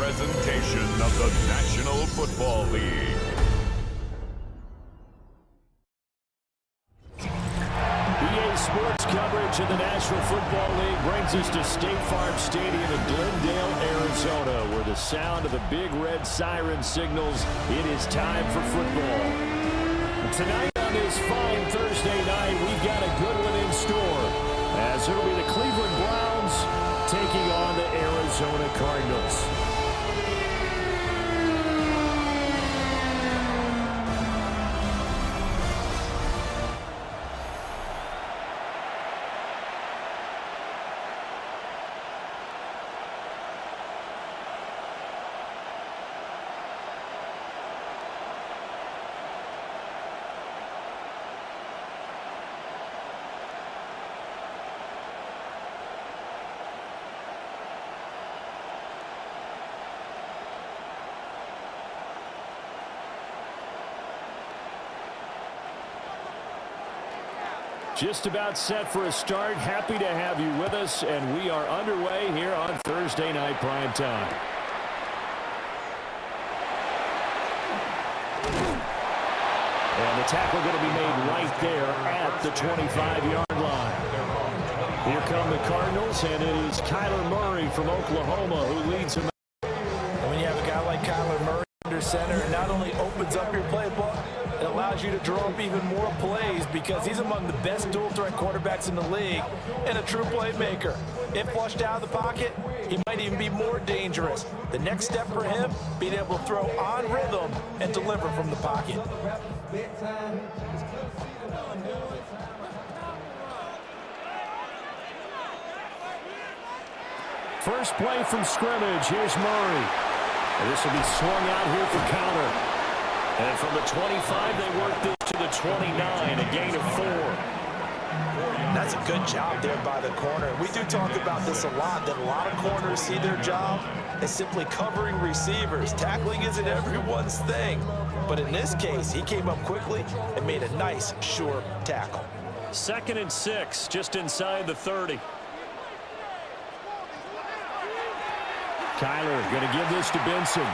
presentation of the National Football League. EA Sports coverage of the National Football League brings us to State Farm Stadium in Glendale, Arizona, where the sound of the big red siren signals it is time for football. Tonight on this fine Thursday night, we've got a good one in store, as it'll be the Cleveland Browns taking on the Arizona Cardinals. Just about set for a start. Happy to have you with us, and we are underway here on Thursday Night Prime Time. And the tackle going to be made right there at the 25-yard line. Here come the Cardinals, and it is Kyler Murray from Oklahoma who leads them. And when you have a guy like Kyler Murray under center, it not only opens up your playbook, it allows you to draw up even more plays because he's among the best dual-threat quarterbacks in the league and a true playmaker. If flushed out of the pocket, he might even be more dangerous. The next step for him, being able to throw on rhythm and deliver from the pocket. First play from scrimmage. Here's Murray. And this will be swung out here for counter. And from the 25, they work this to the 29, a gain of 4. That's a good job there by the corner. We do talk about this a lot, that a lot of corners see their job as simply covering receivers. Tackling isn't everyone's thing. But in this case, he came up quickly and made a nice, sure tackle. 2nd and 6, just inside the 30. Kyler going to give this to Benson.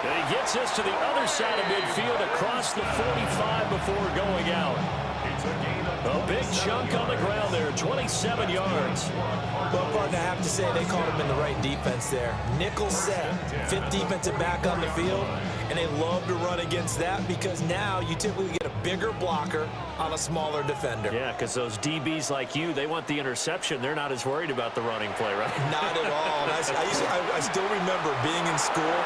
And he gets us to the other side of midfield across the 45 before going out. A big chunk on the ground there, 27 yards. Well, partner, I have to say they caught him in the right defense there. Nickel set, 5th defensive back on the field, and they love to run against that because now you typically get a bigger blocker on a smaller defender. Yeah, because those DBs like you, they want the interception. They're not as worried about the running play, right? Not at all. I still remember being in school,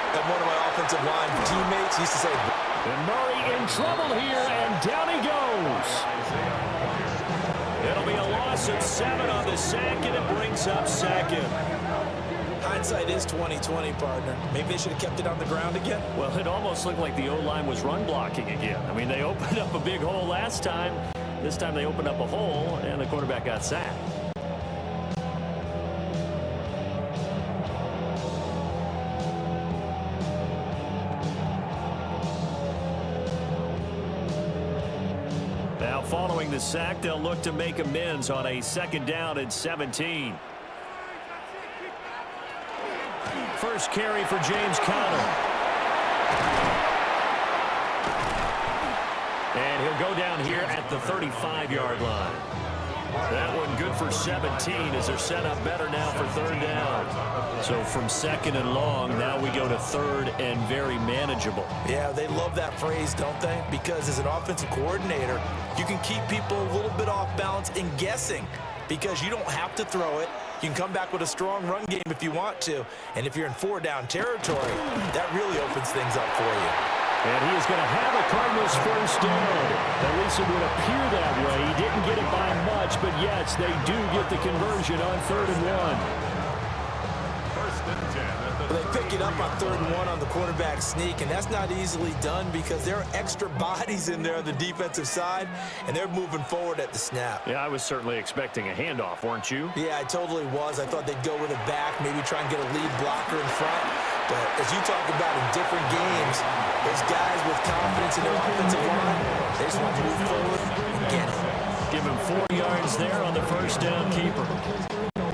and one of my offensive line teammates used to say, and Murray in trouble here, and down he goes. It'll be a loss of 7 on the sack, and it brings up 2nd. Hindsight is 20/20, partner. Maybe they should have kept it on the ground again. Well, it almost looked like the O-line was run blocking again. I mean, they opened up a big hole last time. This time they opened up a hole, and the quarterback got sacked. Now, following the sack, they'll look to make amends on a 2nd down and 17. First carry for James Conner. And he'll go down here at the 35-yard line. That one good for 17 as they're set up better now for 3rd down. So from 2nd and long, now we go to 3rd and very manageable. Yeah, they love that phrase, don't they? Because as an offensive coordinator, you can keep people a little bit off balance and guessing because you don't have to throw it. You can come back with a strong run game if you want to. And if you're in 4-down territory, that really opens things up for you. And he is going to have a Cardinals first down. At least it would appear that way. He didn't get it by much, but yes, they do get the conversion on 3rd and 1. Well, they pick it up on 3rd and 1 on the quarterback sneak, and that's not easily done because there are extra bodies in there on the defensive side, and they're moving forward at the snap. Yeah, I was certainly expecting a handoff, weren't you? Yeah, I totally was. I thought they'd go with it back, maybe try and get a lead blocker in front. But as you talk about in different games, those guys with confidence in their offensive line, they just want to move forward and get it. Give him 4 yards there on the first down keeper.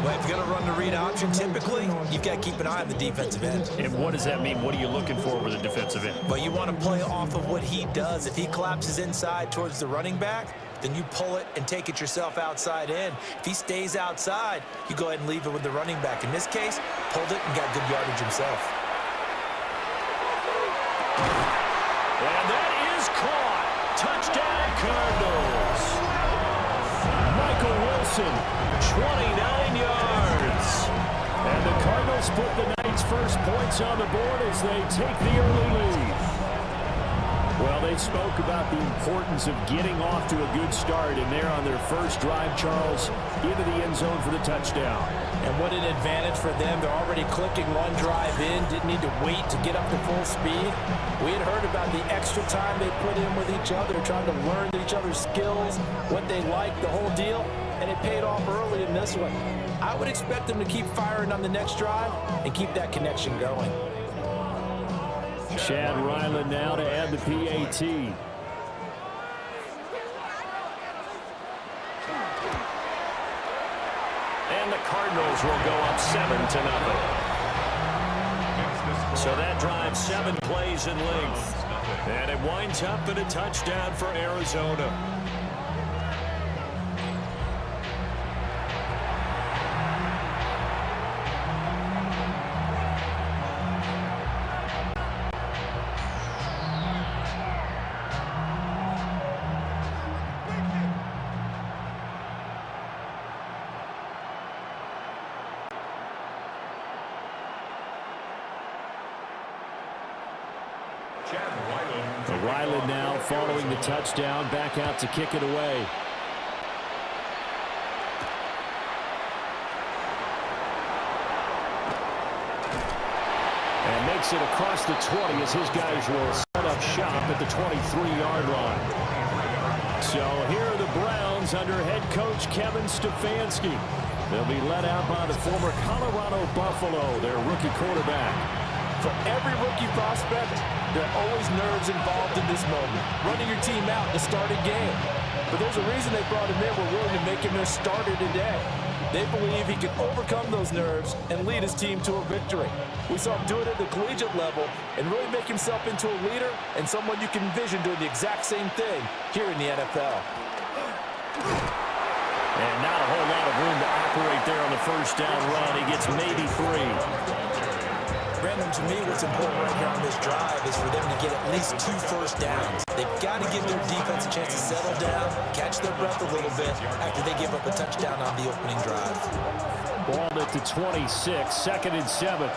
Well, if you're going to run the read option, typically, you've got to keep an eye on the defensive end. And what does that mean? What are you looking for with a defensive end? Well, you want to play off of what he does. If he collapses inside towards the running back, then you pull it and take it yourself outside in. If he stays outside, you go ahead and leave it with the running back. In this case, pulled it and got good yardage himself. And that is caught. Touchdown, Cardinals. Michael Wilson, 29 yards. And the Cardinals put the night's first points on the board as they take the early lead. Well, they spoke about the importance of getting off to a good start, and they're on their first drive, Charles, into the end zone for the touchdown. And what an advantage for them. They're already clicking one drive in, didn't need to wait to get up to full speed. We had heard about the extra time they put in with each other, trying to learn each other's skills, what they like, the whole deal, and it paid off early in this one. I would expect them to keep firing on the next drive and keep that connection going. Chad Ryland now to add the PAT. And the Cardinals will go up 7-0. So that drive 7 plays in length. And it winds up in a touchdown for Arizona. Ryland now following the touchdown, back out to kick it away. And makes it across the 20 as his guys will set up shop at the 23-yard line. So here are the Browns under head coach Kevin Stefanski. They'll be led out by the former Colorado Buffalo, their rookie quarterback. For every rookie prospect, there are always nerves involved in this moment. Running your team out to start a game. But there's a reason they brought him in. We're willing to make him their starter today. They believe he can overcome those nerves and lead his team to a victory. We saw him do it at the collegiate level and really make himself into a leader and someone you can envision doing the exact same thing here in the NFL. And not a whole lot of room to operate there on the first down run. He gets maybe 3. Brandon, to me, what's important right here on this drive is for them to get at least 2 first downs. They've got to give their defense a chance to settle down, catch their breath a little bit after they give up a touchdown on the opening drive. Ball at the 26, 2nd and 7.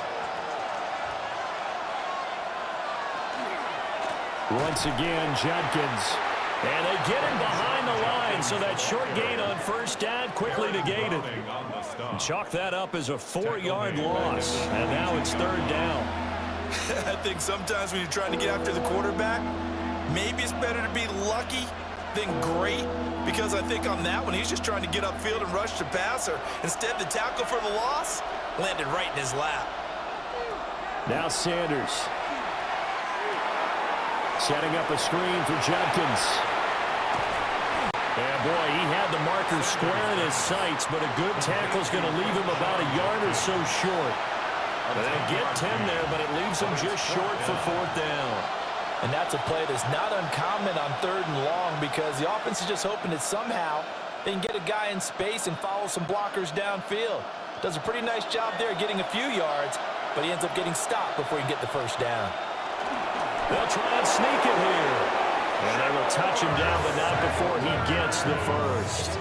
Once again, Judkins. And they get him behind the line, so that short gain on first down quickly negated. Chalk that up as a 4-yard loss, and now it's 3rd down. I think sometimes when you're trying to get after the quarterback, maybe it's better to be lucky than great, because I think on that one, he's just trying to get upfield and rush the passer. Instead, the tackle for the loss landed right in his lap. Now Sanders. Setting up a screen for Judkins. Yeah, boy, he had the marker square in his sights, but a good tackle is going to leave him about a yard or so short. They get 10 there, but it leaves him just short for 4th down. And that's a play that's not uncommon on 3rd and long, because the offense is just hoping that somehow they can get a guy in space and follow some blockers downfield. Does a pretty nice job there getting a few yards, but he ends up getting stopped before he can get the first down. They'll try and sneak it here. And they will touch him down, but not before he gets the first.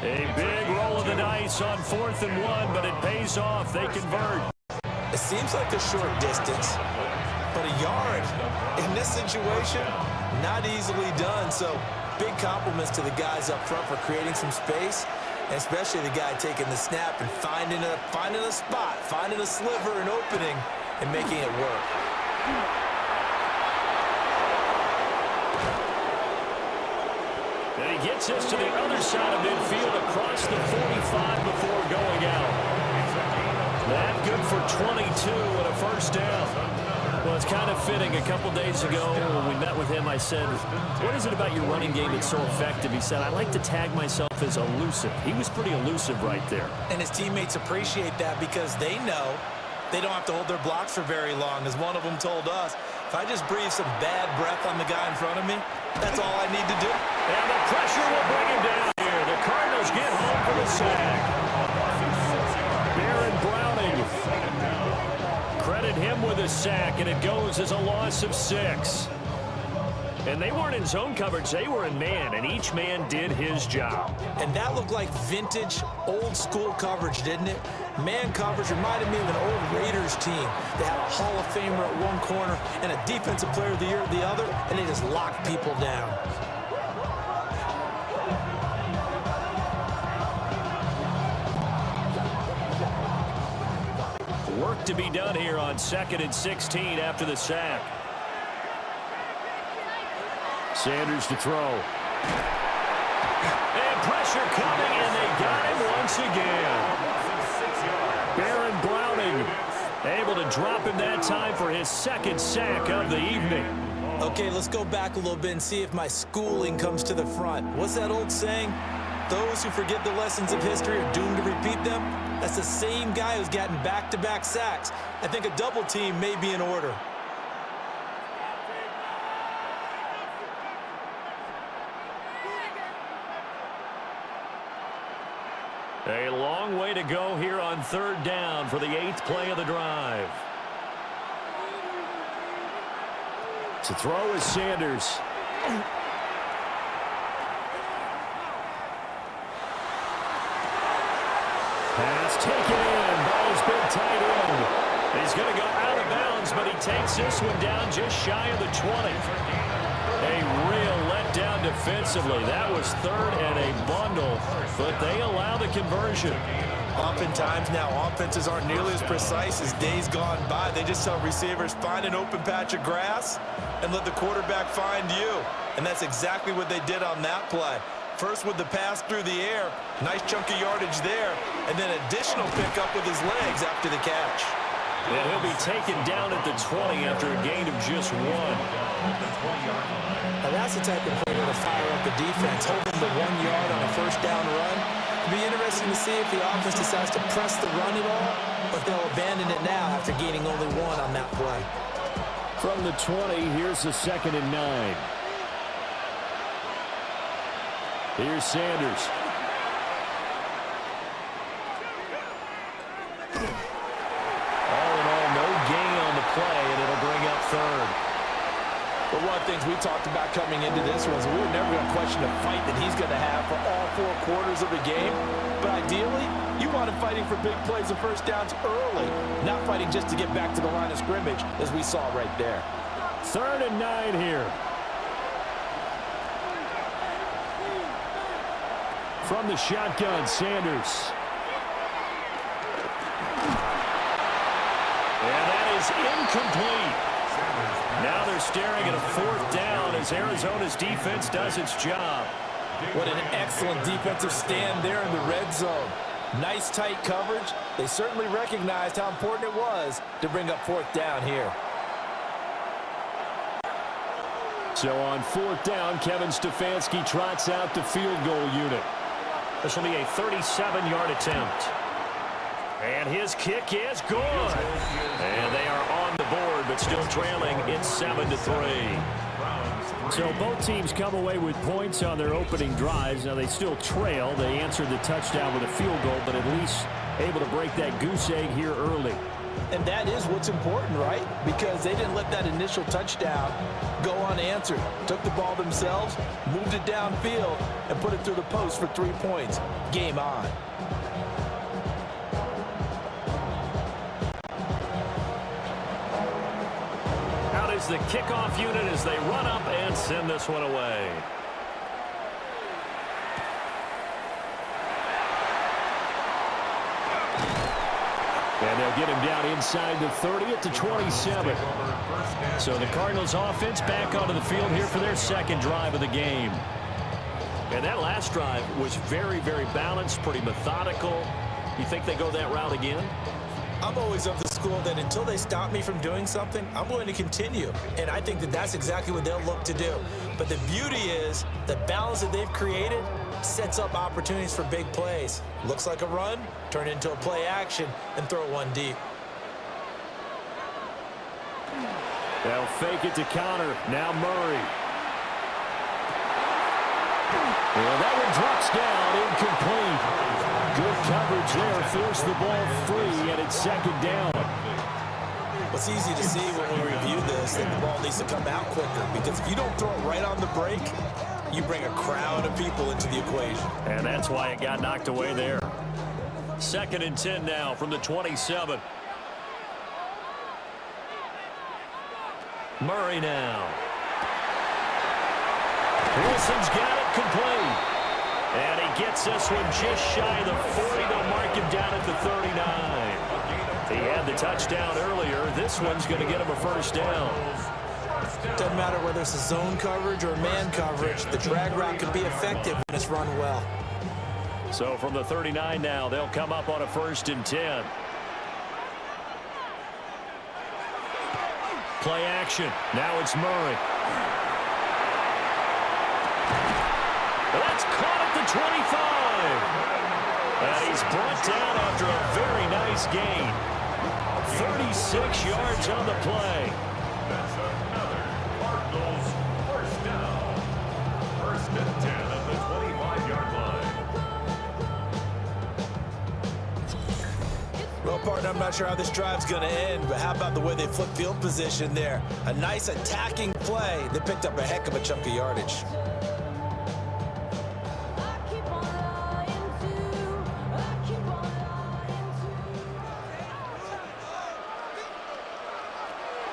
A big roll of the dice on 4th and 1, but it pays off. They convert. It seems like a short distance, but a yard in this situation, not easily done. So big compliments to the guys up front for creating some space, and especially the guy taking the snap and finding a spot, finding a sliver, an opening, and making it work. And he gets us to the other side of midfield across the 45 before going out. That good for 22 and a first down. Well, it's kind of fitting. A couple days ago when we met with him, I said, what is it about your running game that's so effective? He said, I like to tag myself as elusive. He was pretty elusive right there. And his teammates appreciate that because they know they don't have to hold their blocks for very long. As one of them told us, if I just breathe some bad breath on the guy in front of me, that's all I need to do. And the pressure will bring him down here. The Cardinals get home for the sack. Baron Browning. Credit him with a sack, and it goes as a loss of 6. And they weren't in zone coverage. They were in man, and each man did his job. And that looked like vintage, old-school coverage, didn't it? Man coverage reminded me of an old Raiders team. They had a Hall of Famer at one corner and a Defensive Player of the Year at the other, and they just locked people down. Work to be done here on 2nd and 16 after the sack. Sanders to throw. And pressure coming, and they got him once again. Baron Browning able to drop him that time for his 2nd sack of the evening. Okay, let's go back a little bit and see if my schooling comes to the front. What's that old saying? Those who forget the lessons of history are doomed to repeat them. That's the same guy who's gotten back-to-back sacks. I think a double team may be in order. A long way to go here on 3rd down for the 8th play of the drive. To throw is Sanders. Pass taken in. Ball's been tight end. He's going to go out of bounds, but he takes this one down just shy of the 20. A real letdown defensively. That was 3rd and a bundle, but they allow the conversion. Oftentimes now, offenses aren't nearly as precise as days gone by. They just tell receivers, find an open patch of grass and let the quarterback find you. And that's exactly what they did on that play. First with the pass through the air, nice chunk of yardage there, and then additional pickup with his legs after the catch. And he'll be taken down at the 20 after a gain of just 1. Now that's the type of play to fire up the defense, holding the 1 yard on a 1st down run. It'll be interesting to see if the offense decides to press the run at all, but they'll abandon it now after gaining only 1 on that play. From the 20, here's the 2nd and 9. Here's Sanders. All in all, no gain on the play, and it'll bring up 3rd. But one of the things we talked about coming into this was we were never going to question the fight that he's going to have for all 4 quarters of the game. But ideally, you want him fighting for big plays and 1st downs early, not fighting just to get back to the line of scrimmage, as we saw right there. 3rd and 9 here. From the shotgun, Sanders. And that is incomplete. Now they're staring at a 4th down as Arizona's defense does its job. What an excellent defensive stand there in the red zone. Nice tight coverage. They certainly recognized how important it was to bring up 4th down here. So on 4th down, Kevin Stefanski trots out the field goal unit. This will be a 37-yard attempt. And his kick is good. And they are on the board, but still trailing. It's 7-3. So both teams come away with points on their opening drives. Now they still trail. They answered the touchdown with a field goal, but at least able to break that goose egg here early. And that is what's important, right? Because they didn't let that initial touchdown go unanswered. Took the ball themselves, moved it downfield, and put it through the post for 3 points. Game on. Out is the kickoff unit as they run up and send this one away. And they'll get him down inside the 30 at the 27. So the Cardinals offense back onto the field here for their 2nd drive of the game. And that last drive was very, very balanced, pretty methodical. You think they go that route again? I'm always of the school that until they stop me from doing something, I'm going to continue. And I think that that's exactly what they'll look to do. But the beauty is the balance that they've created sets up opportunities for big plays. Looks like a run, turn it into a play action, and throw one deep. They'll fake it to counter. Now Murray. Well, that one drops down, incomplete. Good coverage there, forced the ball free, and it's second down. It's easy to see when we review this that the ball needs to come out quicker, because if you don't throw it right on the break, you bring a crowd of people into the equation. And that's why it got knocked away there. 2nd and 10 now from the 27. Murray now. Wilson's got it complete. And he gets this one just shy of the 40. They'll mark him down at the 39. He had the touchdown earlier. This one's going to get him a first down. Doesn't matter whether it's a zone coverage or man coverage. The drag route can be effective when it's run well. So from the 39 now, they'll come up on a 1st and 10. Play action. Now it's Murray. That's caught at the 25. And he's brought down after a very nice gain. 36 yards on the play. That's another Cardinals first down. 1st and 10 at the 25-yard line. Well, partner, I'm not sure how this drive's going to end, but how about the way they flip field position there? A nice attacking play. They picked up a heck of a chunk of yardage.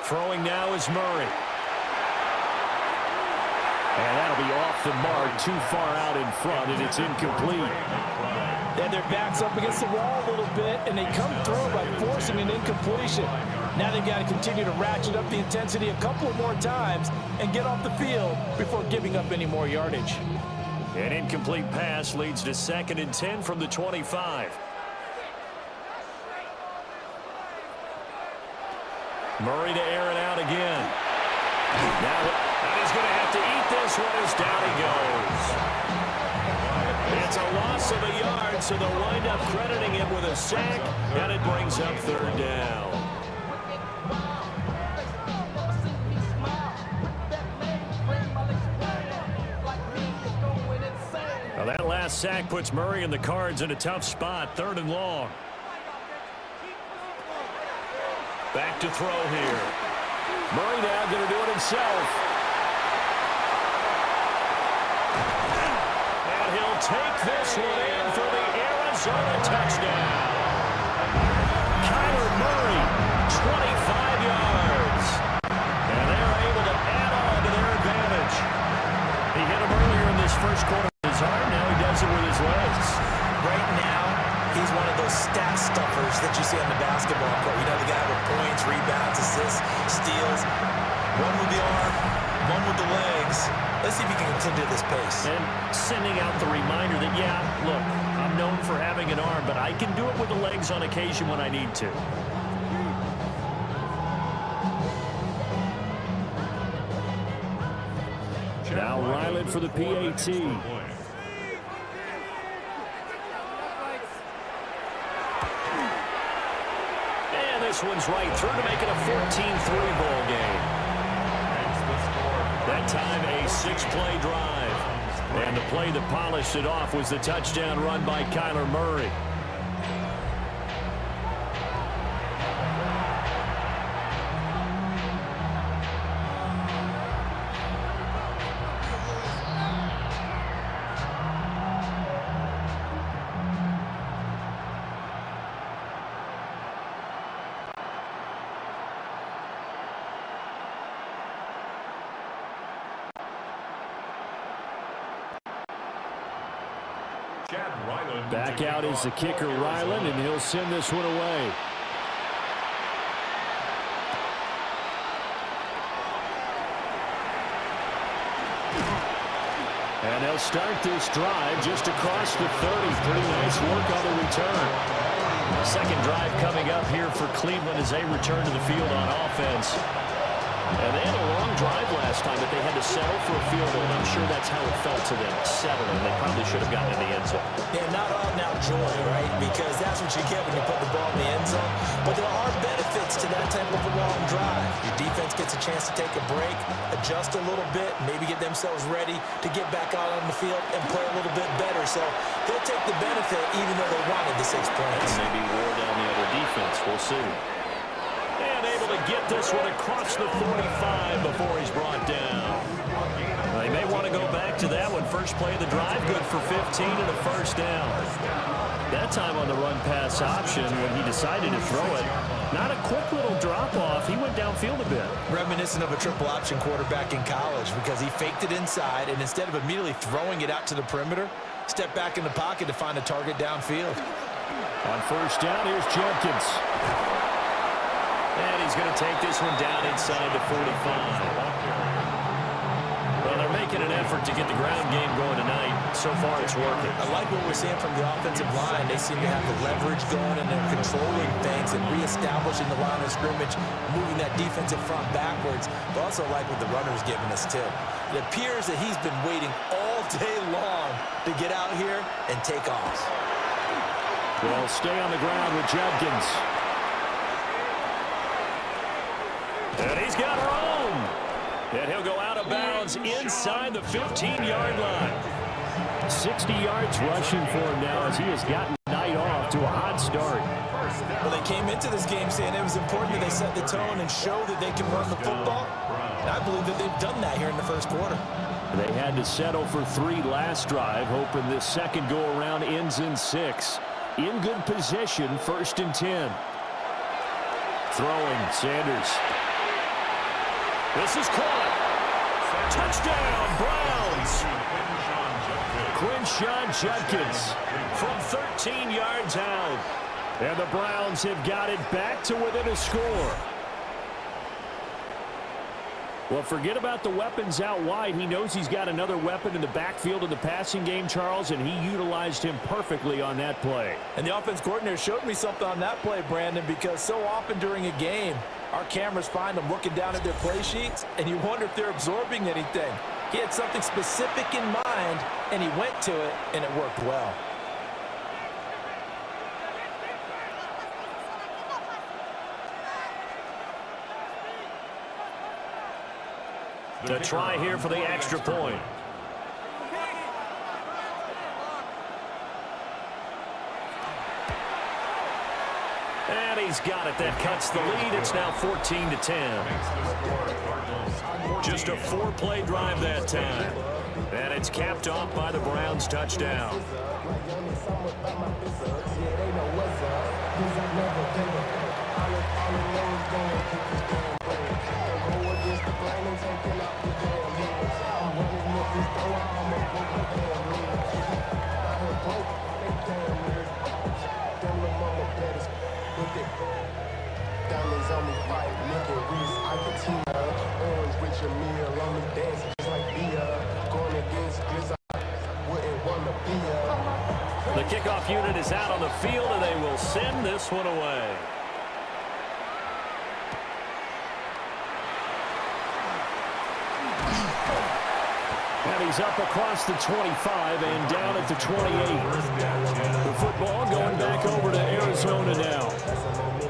Throwing now is Murray. And that'll be off the mark, too far out in front, and it's incomplete. Yeah, their back's up against the wall a little bit, and they come through by forcing an incompletion. Now they've got to continue to ratchet up the intensity a couple of more times and get off the field before giving up any more yardage. An incomplete pass leads to 2nd and 10 from the 25. Murray to air it out again. Now he's going to have to eat this one as down he goes. It's a loss of a yard, so they'll wind up crediting him with a sack, and it brings up 3rd down. Now that last sack puts Murray and the Cards in a tough spot, 3rd and long. Back to throw here. Murray now going to do it himself. And he'll take this one in for the Arizona touchdown. Kyler Murray, 25 yards. And they're able to add on to their advantage. He hit him earlier in this first quarter with his arm. Now he does it with his legs. Right now, he's one of those stat stuffers that you see on the basketball court. You know, the guy with points, rebounds, assists, steals. One with the arm, one with the legs. Let's see if he can continue this pace. And sending out the reminder that, yeah, look, I'm known for having an arm, but I can do it with the legs on occasion when I need to. Now Ryland for the PAT. This one's right through to make it a 14-3 ball game. That time a 6-play drive. And the play that polished it off was the touchdown run by Kyler Murray. Back out is the kicker, Ryland, and he'll send this one away. And they'll start this drive just across the 30. Pretty nice work on the return. Second drive coming up here for Cleveland as they return to the field on offense. And they had a long drive last time that they had to settle for a field goal, and I'm sure that's how it felt to them, settling. They probably should have gotten in the end zone. Yeah, not all now joy, right? Because that's what you get when you put the ball in the end zone. But there are benefits to that type of a long drive. Your defense gets a chance to take a break, adjust a little bit, maybe get themselves ready to get back out on the field and play a little bit better. So they'll take the benefit even though they wanted the 6 points. And maybe wore down the other defense. We'll see. And able to get this one across the 45 before he's brought down. They may want to go back to that one. First play of the drive, good for 15 and a first down. That time on the run-pass option when he decided to throw it. Not a quick little drop-off. He went downfield a bit. Reminiscent of a triple-option quarterback in college because he faked it inside, and instead of immediately throwing it out to the perimeter, stepped back in the pocket to find a target downfield. On first down, here's Jenkins. And he's going to take this one down inside the 45. Well, they're making an effort to get the ground game going tonight. So far, it's working. I like what we're seeing from the offensive line. They seem to have the leverage going, and they're controlling things and reestablishing the line of scrimmage, moving that defensive front backwards. But also like what the runner's giving us, too. It appears that he's been waiting all day long to get out here and take off. Well, stay on the ground with Jenkins. And he's got room. And he'll go out of bounds inside the 15-yard line. 60 yards rushing for him now as he has gotten the night off to a hot start. Well, they came into this game saying it was important that they set the tone and show that they can run the football. And I believe that they've done that here in the first quarter. They had to settle for 3 last drive, hoping this second go-around ends in 6. In good position, 1st and 10. Throwing, Sanders. This is caught. Touchdown, Browns. Quinshawn Judkins from 13 yards out. And the Browns have got it back to within a score. Well, forget about the weapons out wide. He knows he's got another weapon in the backfield of the passing game, Charles, and he utilized him perfectly on that play. And the offense coordinator showed me something on that play, Brandon, because so often during a game, our cameras find them looking down at their play sheets, and you wonder if they're absorbing anything. He had something specific in mind, and he went to it, and it worked well. To try here for the extra point. And he's got it. That cuts the lead. It's now 14-10. Just a 4-play drive that time. And it's capped off by the Browns' touchdown. The kickoff unit is out on the field, and they will send this one away. And he's up across the 25 and down at the 28. The football going back over to Arizona now.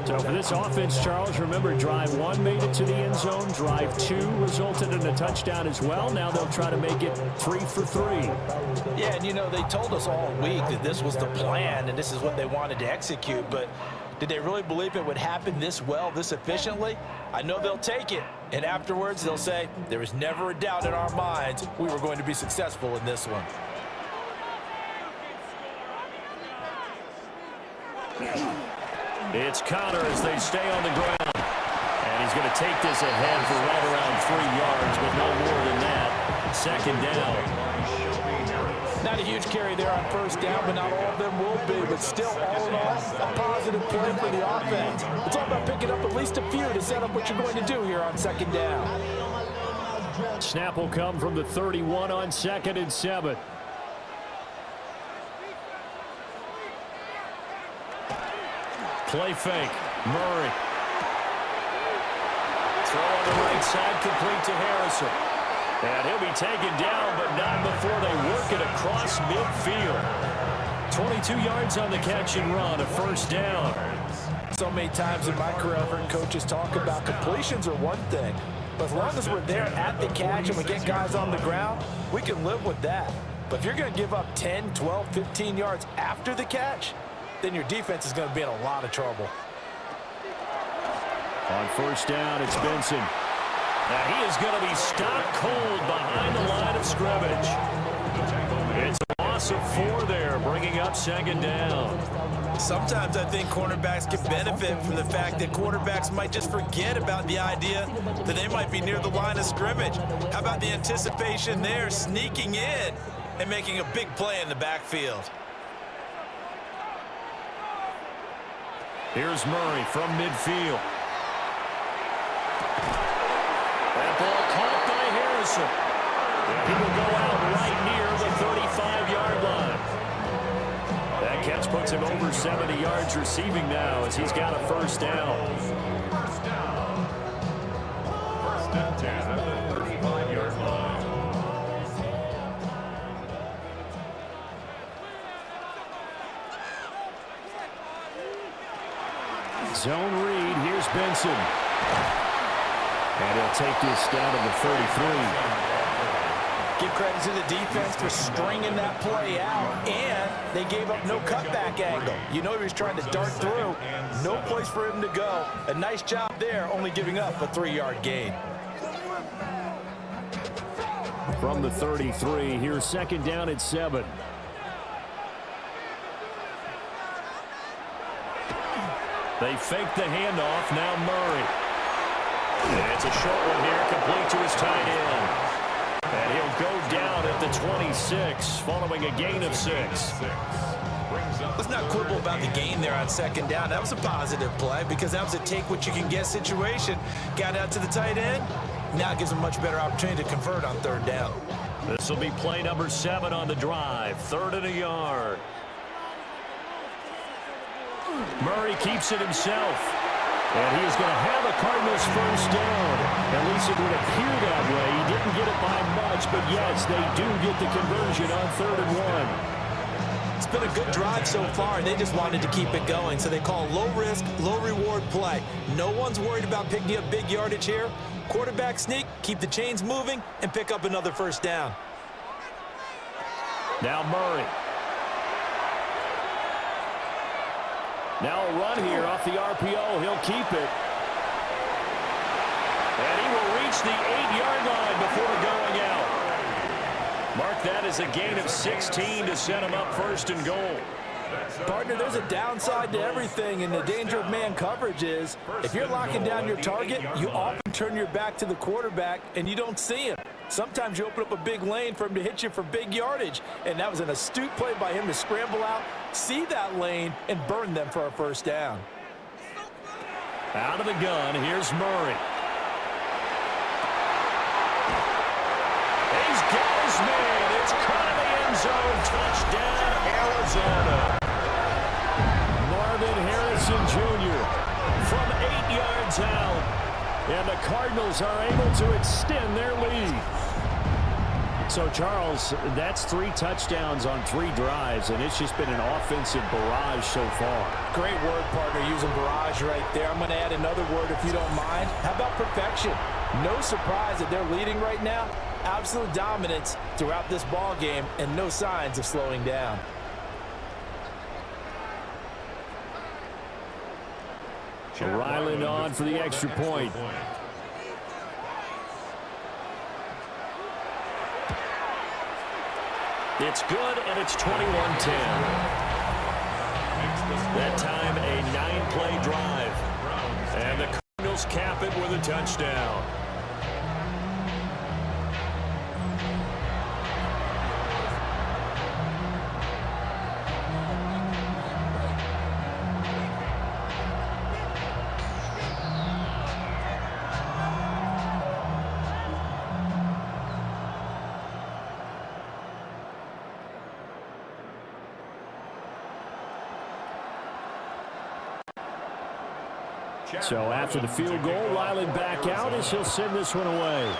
So for this offense, Charles, remember drive 1 made it to the end zone. Drive 2 resulted in a touchdown as well. Now they'll try to make it 3 for 3. Yeah, and you know, they told us all week that this was the plan and this is what they wanted to execute, but did they really believe it would happen this well, this efficiently? I know they'll take it, and afterwards they'll say, there was never a doubt in our minds we were going to be successful in this one. It's Connor as they stay on the ground. And he's going to take this ahead for right around 3 yards, but no more than that. Second down. Not a huge carry there on first down, but not all of them will be. But still, all in all, a positive play for the offense. It's all about picking up at least a few to set up what you're going to do here on second down. Snap will come from the 31 on 2nd and 7. Play fake. Murray. Throw on the right side, complete to Harrison. And he'll be taken down, but not before they work it across midfield. 22 yards on the catch and run, a first down. So many times in my career, I've heard coaches talk about completions are one thing. But as long as we're there at the catch and we get guys on the ground, we can live with that. But if you're going to give up 10, 12, 15 yards after the catch, then your defense is going to be in a lot of trouble. On first down, it's Benson. Now he is going to be stopped cold behind the line of scrimmage. It's a loss of 4 there, bringing up second down. Sometimes I think cornerbacks can benefit from the fact that quarterbacks might just forget about the idea that they might be near the line of scrimmage. How about the anticipation there, sneaking in and making a big play in the backfield? Here's Murray from midfield. That ball caught by Harrison. He will go out right near the 35-yard line. That catch puts him over 70 yards receiving now as he's got a first down. First down. First and 10 at the 35-yard line. Zone read. Here's Benson. And he'll take this down to the 33. Give credit to the defense for stringing that play out, and they gave up no cutback angle. You know he was trying to dart through. No place for him to go. A nice job there, only giving up a 3-yard gain. From the 33, here's second down at 7. They fake the handoff. Now Murray. And it's a short one here, complete to his tight end. And he'll go down at the 26, following a gain of 6. Let's not quibble about the gain there on second down. That was a positive play because that was a take-what-you-can-get situation. Got out to the tight end. Now it gives him a much better opportunity to convert on third down. This will be play number 7 on the drive. 3rd and a yard. Murray keeps it himself. And he is going to have a Cardinals first down. At least it would appear that way. He didn't get it by much, but yes, they do get the conversion on 3rd and 1. It's been a good drive so far. They just wanted to keep it going, so they call low-risk, low-reward play. No one's worried about picking up big yardage here. Quarterback sneak, keep the chains moving, and pick up another first down. Now Murray. Now a run here off the RPO. He'll keep it. And he will reach the 8-yard line before going out. Mark that as a gain of 16 to set him up 1st and goal. Partner, there's a downside to everything, and the danger of man coverage is if you're locking down your target, you often turn your back to the quarterback and you don't see him. Sometimes you open up a big lane for him to hit you for big yardage, and that was an astute play by him to scramble out, see that lane, and burn them for a first down. Out of the gun, here's Murray. He's got his man. It's caught in the end zone. Touchdown, Arizona. Marvin Harrison Jr. from 8 yards out. And the Cardinals are able to extend their lead. So, Charles, that's 3 touchdowns on 3 drives, and it's just been an offensive barrage so far. Great word, partner, using barrage right there. I'm going to add another word if you don't mind. How about perfection? No surprise that they're leading right now. Absolute dominance throughout this ball game, and no signs of slowing down. Ryland on for the extra point. It's good, and it's 21-10. That time, a 9-play drive. And the Cardinals cap it with a touchdown. So after the field goal, Ryland back out as he'll send this one away.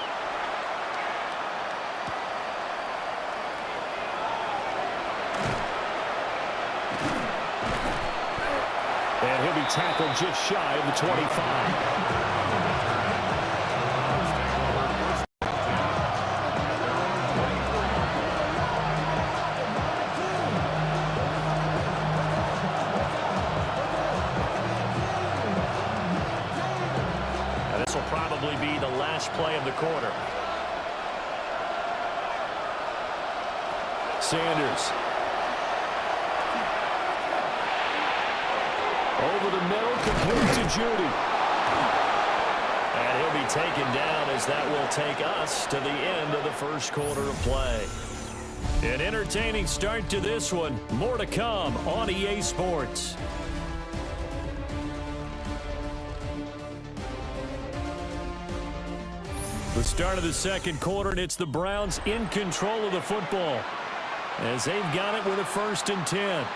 And he'll be tackled just shy of the 25. This will probably be the last play of the quarter. Sanders. Over the middle, complete to Judy. And he'll be taken down as that will take us to the end of the first quarter of play. An entertaining start to this one. More to come on EA Sports. The start of the second quarter, and it's the Browns in control of the football as they've got it with a 1st and 10.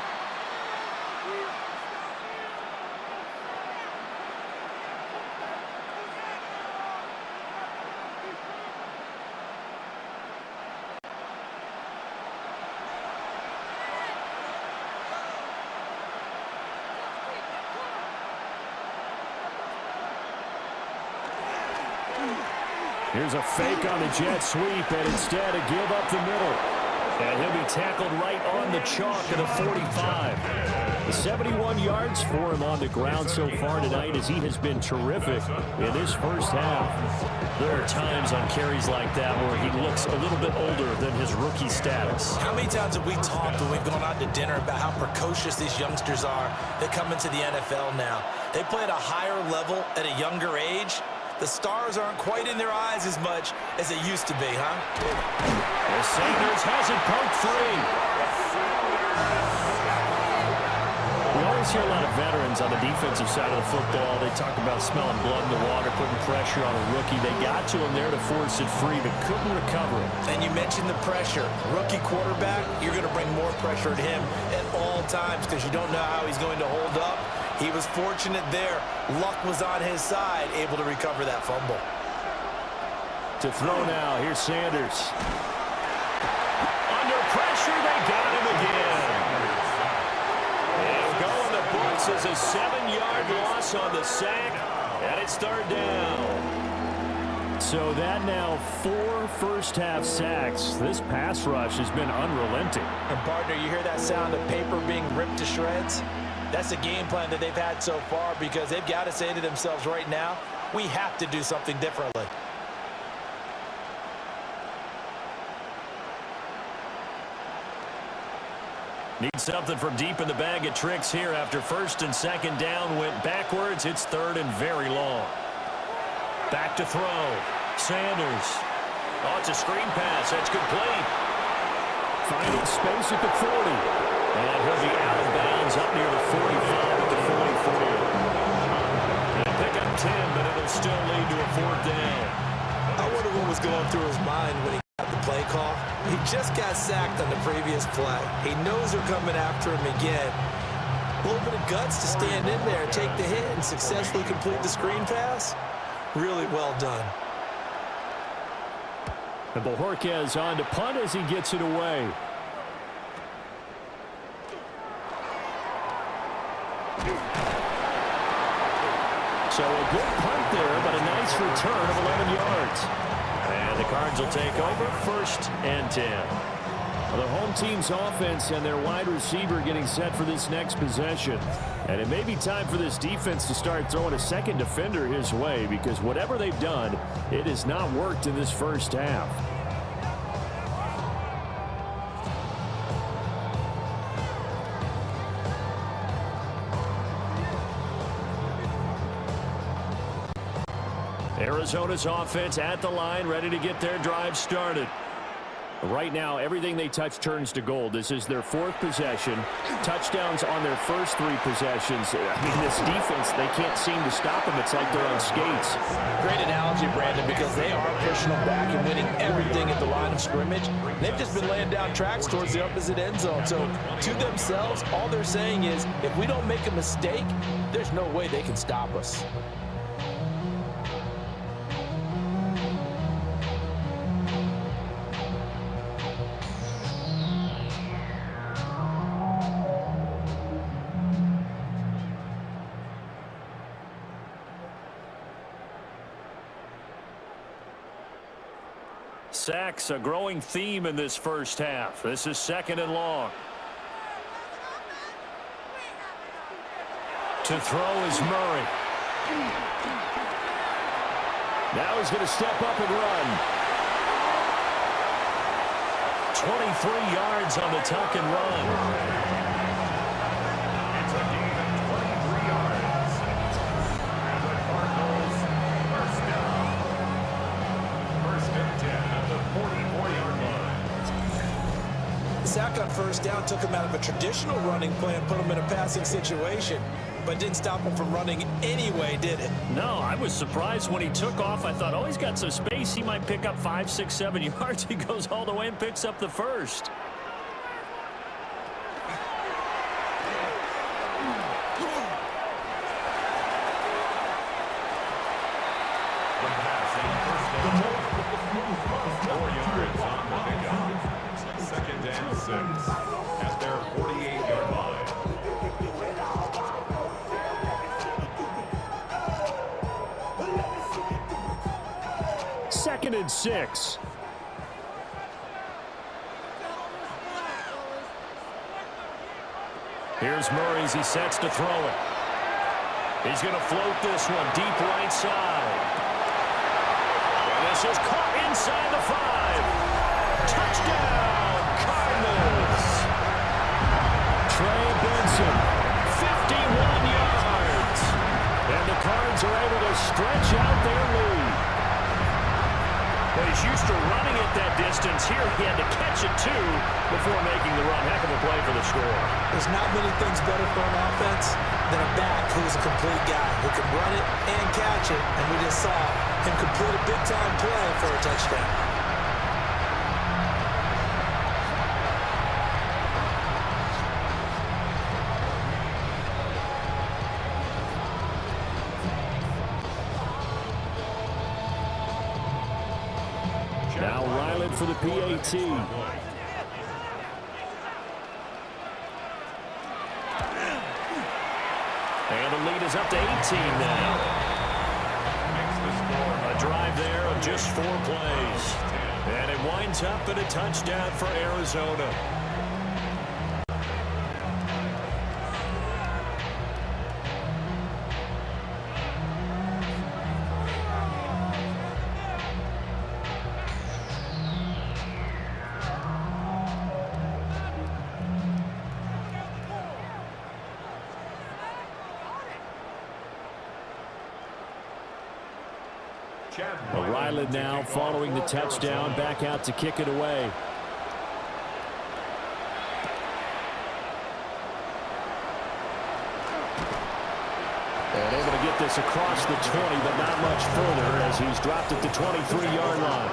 Here's a fake on the jet sweep, and instead a give up the middle. And he'll be tackled right on the chalk at a 45. 71 yards for him on the ground so far tonight as he has been terrific in this first half. There are times on carries like that where he looks a little bit older than his rookie status. How many times have we talked when we've gone out to dinner about how precocious these youngsters are that come into the NFL now? They play at a higher level at a younger age. The stars aren't quite in their eyes as much as they used to be, huh? Well, Sanders has it poked free. We always hear a lot of veterans on the defensive side of the football. They talk about smelling blood in the water, putting pressure on a rookie. They got to him there to force it free, but couldn't recover it. And you mentioned the pressure. Rookie quarterback, you're going to bring more pressure at him at all times because you don't know how he's going to hold up. He was fortunate there. Luck was on his side, able to recover that fumble. To throw now, here's Sanders. Under pressure, they got him again. It'll go in the books as a 7-yard loss on the sack, and it's 3rd down. So that now 4 first-half sacks. This pass rush has been unrelenting. And, partner, you hear that sound of paper being ripped to shreds? That's the game plan that they've had so far because they've got to say to themselves right now, we have to do something differently. Need something from deep in the bag of tricks here after 1st and 2nd down went backwards. It's 3rd and very long. Back to throw. Sanders. Oh, it's a screen pass. That's complete. Finding space at the 40. And he'll be out of bounds up near the 45 at the 44. He'll pick up 10, but it'll still lead to a 4th down. I wonder what was going through his mind when he got the play call. He just got sacked on the previous play. He knows they're coming after him again. A little bit of guts to stand in there, take the hit, and successfully complete the screen pass. Really well done. And Bojorquez on to punt as he gets it away. So a good punt there, but a nice return of 11 yards. And the Cards will take over 1st and 10. Well, the home team's offense and their wide receiver getting set for this next possession. And it may be time for this defense to start throwing a second defender his way because whatever they've done, it has not worked in this first half. Arizona's offense at the line, ready to get their drive started. Right now, everything they touch turns to gold. This is their 4th possession. Touchdowns on their first 3 possessions. I mean, this defense, they can't seem to stop them. It's like they're on skates. Great analogy, Brandon, because they are pushing them back and winning everything at the line of scrimmage. They've just been laying down tracks towards the opposite end zone. So, to themselves, all they're saying is, if we don't make a mistake, there's no way they can stop us. Sacks, a growing theme in this first half. This is 2nd and long. To throw is Murray. Now he's going to step up and run. 23 yards on the tuck and run. It's a gain of 23 yards. And the Cardinals, first down. 1st and 10 at the 44-yard line. The sack on first down took him out of a traditional running play and put him in a passing situation, but didn't stop him from running anyway, did it? No, I was surprised when he took off. I thought, oh, he's got some space. He might pick up 5, 6, 7 yards. He goes all the way and picks up the first. At their 48-yard line. Second and 6. Here's Murray as he sets to throw it. He's going to float this one deep right side. And this is caught inside the 5. Touchdown, Cardinals. Trey Benson, 51 yards. And the Cards are able to stretch out their lead. Well, he's used to running at that distance. Here he had to catch it, too, before making the run. Heck of a play for the score. There's not many things better for an offense than a back who's a complete guy who can run it and catch it. And we just saw him complete a big-time play for a touchdown. Now Ryland for the PAT. And the lead is up to 18 now. A drive there of just 4 plays. And it winds up in a touchdown for Arizona. Ryland now following the touchdown, back out to kick it away. And able to get this across the 20, but not much further as he's dropped at the 23-yard line.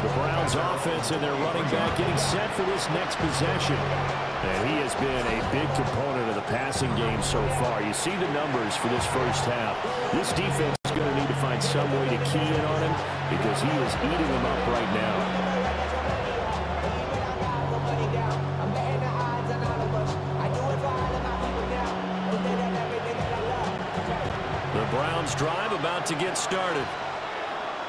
The Browns offense and their running back getting set for this next possession. And he has been a big component of the passing game so far. You see the numbers for this first half. This defense is going to need to find some way to key in on him because he is eating them up right now. The Browns drive about to get started.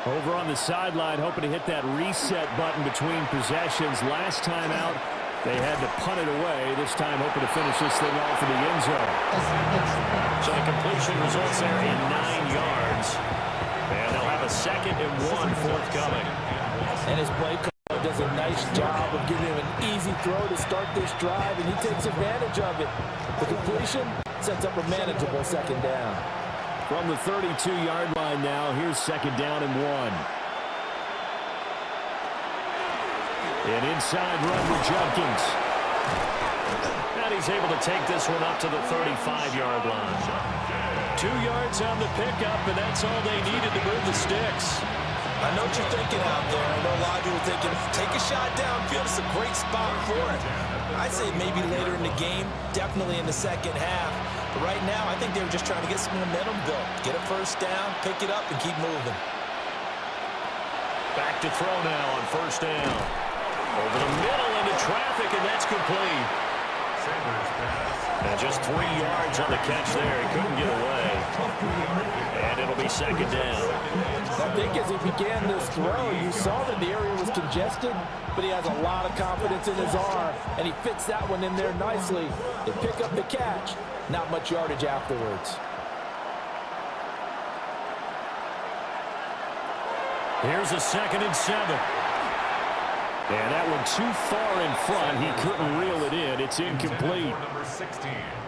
Over on the sideline, hoping to hit that reset button between possessions. Last time out, they had to punt it away. This time, hoping to finish this thing off in the end zone. So the completion results there in 9 yards. And they'll have a 2nd and 1 forthcoming. And his play caller does a nice job of giving him an easy throw to start this drive, and he takes advantage of it. The completion sets up a manageable 2nd down. From the 32-yard line now, here's 2nd down and 1. An inside run with Judkins. And he's able to take this one up to the 35-yard line. 2 yards on the pickup, and that's all they needed to move the sticks. I know what you're thinking out there. I know a lot of people are thinking, take a shot downfield. It's a great spot for it. I'd say maybe later in the game, definitely in the second half. But right now, I think they were just trying to get some momentum built. Get a first down, pick it up, and keep moving. Back to throw now on first down. Over the middle into traffic, and that's complete. And just 3 yards on the catch there. He couldn't get away. And it'll be second down. I think as he began this throw, you saw that the area was congested, but he has a lot of confidence in his arm, and he fits that one in there nicely. They pick up the catch. Not much yardage afterwards. Here's a 2nd and 7. And that one too far in front. He couldn't reel it in. It's incomplete.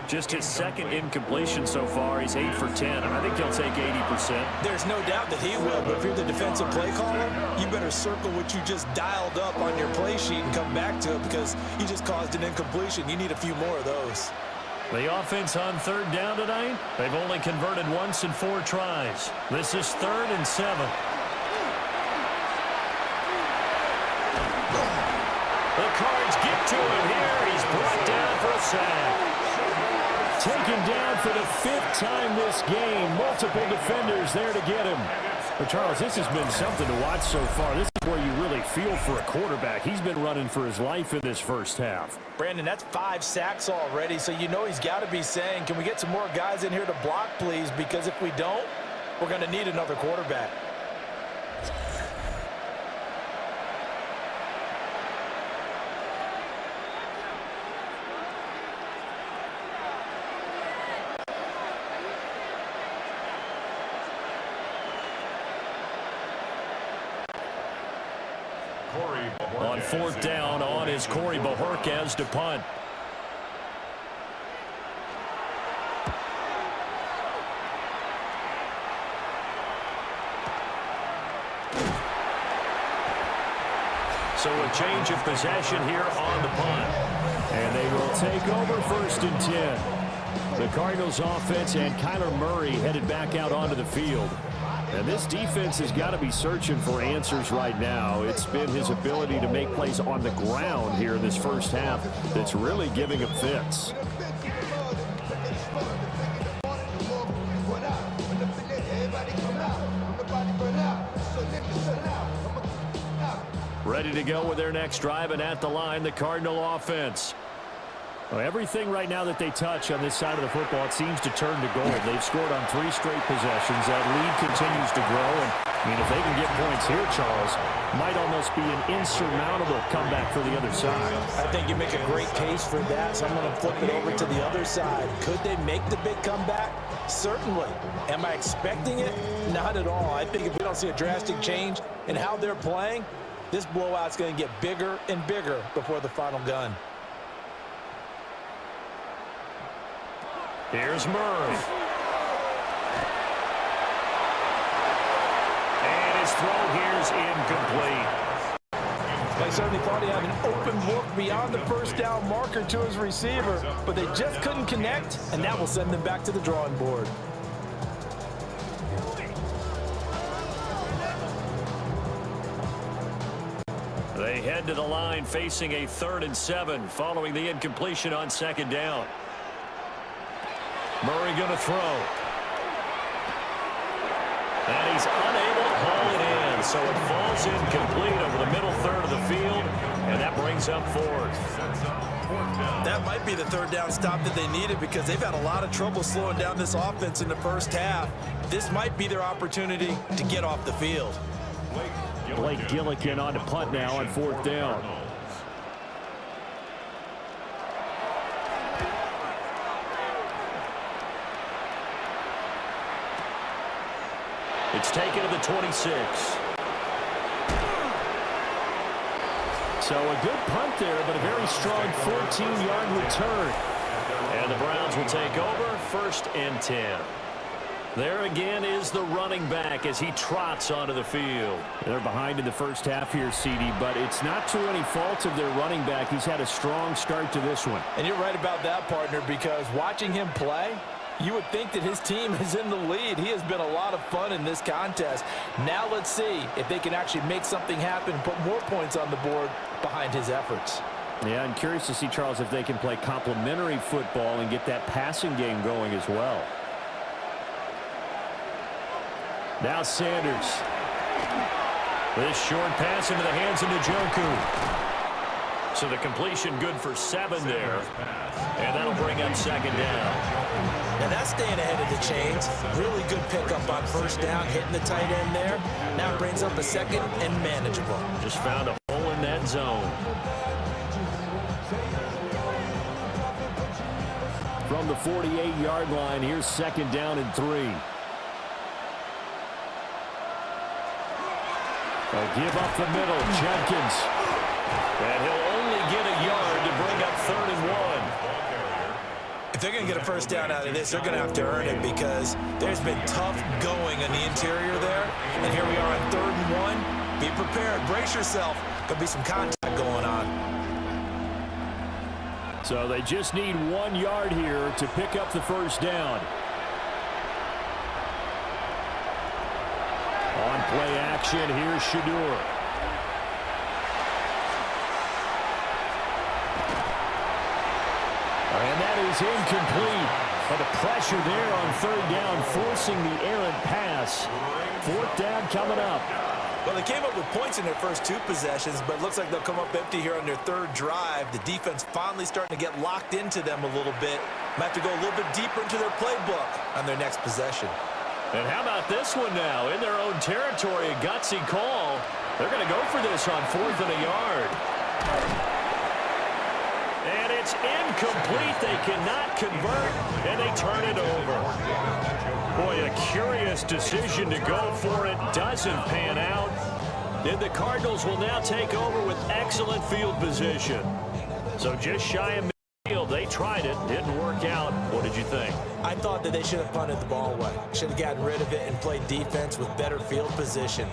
Just his 2nd incompletion so far. He's 8 for 10. I think he'll take 80%. There's no doubt that he will, but if you're the defensive play caller, you better circle what you just dialed up on your play sheet and come back to it because you just caused an incompletion. You need a few more of those. The offense on 3rd down tonight, they've only converted once in 4 tries. This is 3rd and 7. The Cards get to him here. He's brought down for a sack. Taken down for the 5th time this game. Multiple defenders there to get him. But Charles, this has been something to watch so far. This is where you really feel for a quarterback. He's been running for his life in this first half. Brandon, that's 5 sacks already, so you know he's got to be saying, can we get some more guys in here to block, please? Because if we don't, we're going to need another quarterback. On 4th down, on is Corey Bojorquez to punt. So a change of possession here on the punt. And they will take over 1st and 10. The Cardinals offense and Kyler Murray headed back out onto the field. And this defense has got to be searching for answers right now. It's been his ability to make plays on the ground here in this first half that's really giving him fits. Ready to go with their next drive, and at the line, the Cardinal offense. Well, everything right now that they touch on this side of the football, it seems to turn to gold. They've scored on 3 straight possessions. That lead continues to grow. And, I mean, if they can get points here, Charles, might almost be an insurmountable comeback for the other side. I think you make a great case for that, so I'm going to flip it over to the other side. Could they make the big comeback? Certainly. Am I expecting it? Not at all. I think if we don't see a drastic change in how they're playing, this blowout's going to get bigger and bigger before the final gun. Here's Murray. And his throw here's incomplete. They certainly thought he had an open look beyond the first down marker to his receiver, but they just couldn't connect, and that will send them back to the drawing board. They head to the line facing a 3rd and 7 following the incompletion on 2nd down. Murray going to throw. And he's unable to haul it in, so it falls incomplete over the middle 3rd of the field, and that brings up 4th. That might be the 3rd down stop that they needed because they've had a lot of trouble slowing down this offense in the first half. This might be their opportunity to get off the field. Blake Gillikin on to punt now on 4th down. It's taken to the 26. So a good punt there, but a very strong 14-yard return. And the Browns will take over 1st and 10. There again is the running back as he trots onto the field. They're behind in the first half here, CD, but it's not to any fault of their running back. He's had a strong start to this one. And you're right about that, partner, because watching him play, you would think that his team is in the lead. He has been a lot of fun in this contest. Now let's see if they can actually make something happen, put more points on the board behind his efforts. Yeah, I'm curious to see, Charles, if they can play complementary football and get that passing game going as well. Now Sanders. This short pass into the hands of Njoku. So the completion good for 7 there. And that'll bring up second down. Now that's staying ahead of the chains. Really good pickup on first down, hitting the tight end there. Now it brings up a second and manageable. Just found a hole in that zone. From the 48-yard line, here's second down and 3. They'll give up the middle. Jenkins. And he'll only get a yard to bring up 3rd and 1. If they're going to get a first down out of this, they're going to have to earn it because there's been tough going in the interior there. And here we are on 3rd and 1. Be prepared. Brace yourself. There'll be some contact going on. So they just need 1 yard here to pick up the first down. On play action, here's Shedeur. And that is incomplete. But the pressure there on 3rd down, forcing the errant pass. 4th down coming up. Well, they came up with points in their first 2 possessions, but it looks like they'll come up empty here on their 3rd drive. The defense finally starting to get locked into them a little bit. Might have to go a little bit deeper into their playbook on their next possession. And how about this one now? In their own territory, a gutsy call. They're going to go for this on 4th and a yard. And it's incomplete. They cannot convert, and they turn it over. Boy, a curious decision to go for it. Doesn't pan out. And the Cardinals will now take over with excellent field position. So just shy of midfield. They tried it. Didn't work out. What did you think? I thought that they should have punted the ball away. Should have gotten rid of it and played defense with better field position.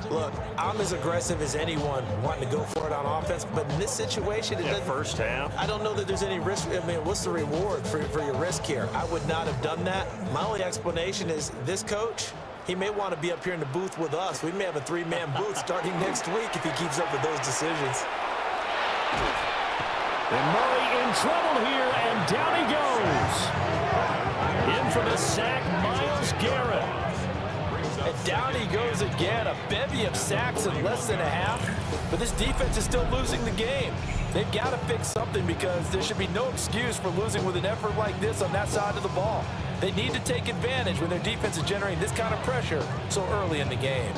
Look, I'm as aggressive as anyone wanting to go for it on offense, but in this situation, it doesn't. First half. I don't know that there's any risk. I mean, what's the reward for your risk here? I would not have done that. My only explanation is this coach, he may want to be up here in the booth with us. We may have a 3-man booth starting next week if he keeps up with those decisions. And Murray in trouble here, and down he goes. In for the sack, Myles Garrett. And down he goes again. A bevy of sacks in less than a half. But this defense is still losing the game. They've got to fix something because there should be no excuse for losing with an effort like this on that side of the ball. They need to take advantage when their defense is generating this kind of pressure so early in the game.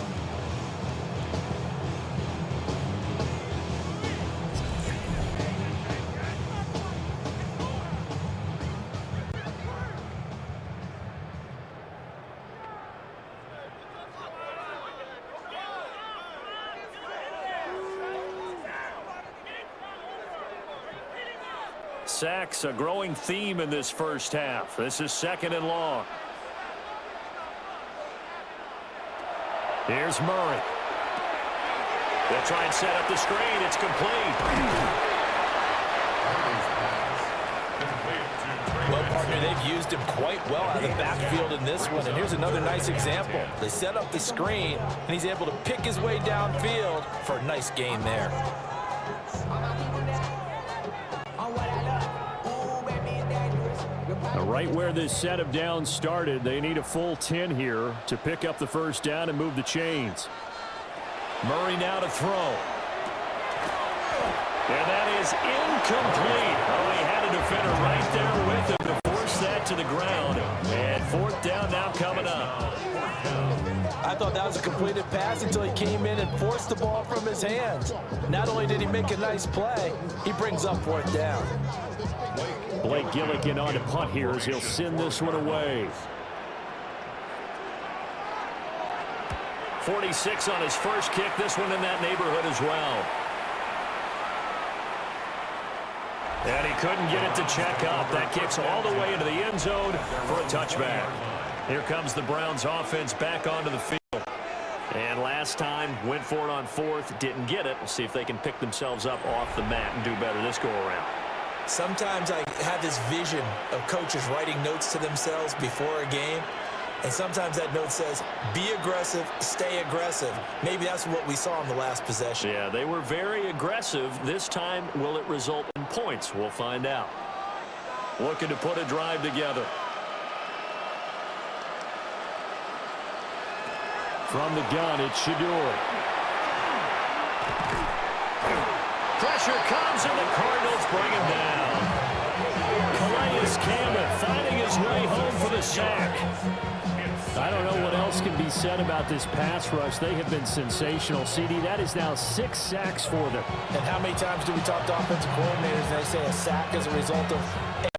Sacks, a growing theme in this first half. This is 2nd and long. Here's Murray. They'll try and set up the screen. It's complete. Well, partner, they've used him quite well out of the backfield in this one. And here's another nice example. They set up the screen, and he's able to pick his way downfield for a nice gain there. Right where this set of downs started, they need a full 10 here to pick up the first down and move the chains. Murray now to throw. And that is incomplete. Oh, he had a defender right there with him to force that to the ground. And 4th down now coming up. I thought that was a completed pass until he came in and forced the ball from his hands. Not only did he make a nice play, he brings up 4th down. Blake Gillikin on to punt here as he'll send this one away. 46 on his first kick. This one in that neighborhood as well. And he couldn't get it to check up. That kicks all the way into the end zone for a touchback. Here comes the Browns offense back onto the field. And last time, went for it on fourth, didn't get it. We'll see if they can pick themselves up off the mat and do better this go-around. Sometimes I have this vision of coaches writing notes to themselves before a game. And sometimes that note says, be aggressive, stay aggressive. Maybe that's what we saw in the last possession. Yeah, they were very aggressive. This time, will it result in points? We'll find out. Looking to put a drive together. From the gun, it's Shador. Pressure comes, and the Cardinals bring him down. Calais Campbell finding his way home for the sack. I don't know what else can be said about this pass rush. They have been sensational. CD, that is now 6 sacks for them. And how many times do we talk to offensive coordinators and they say a sack is a result of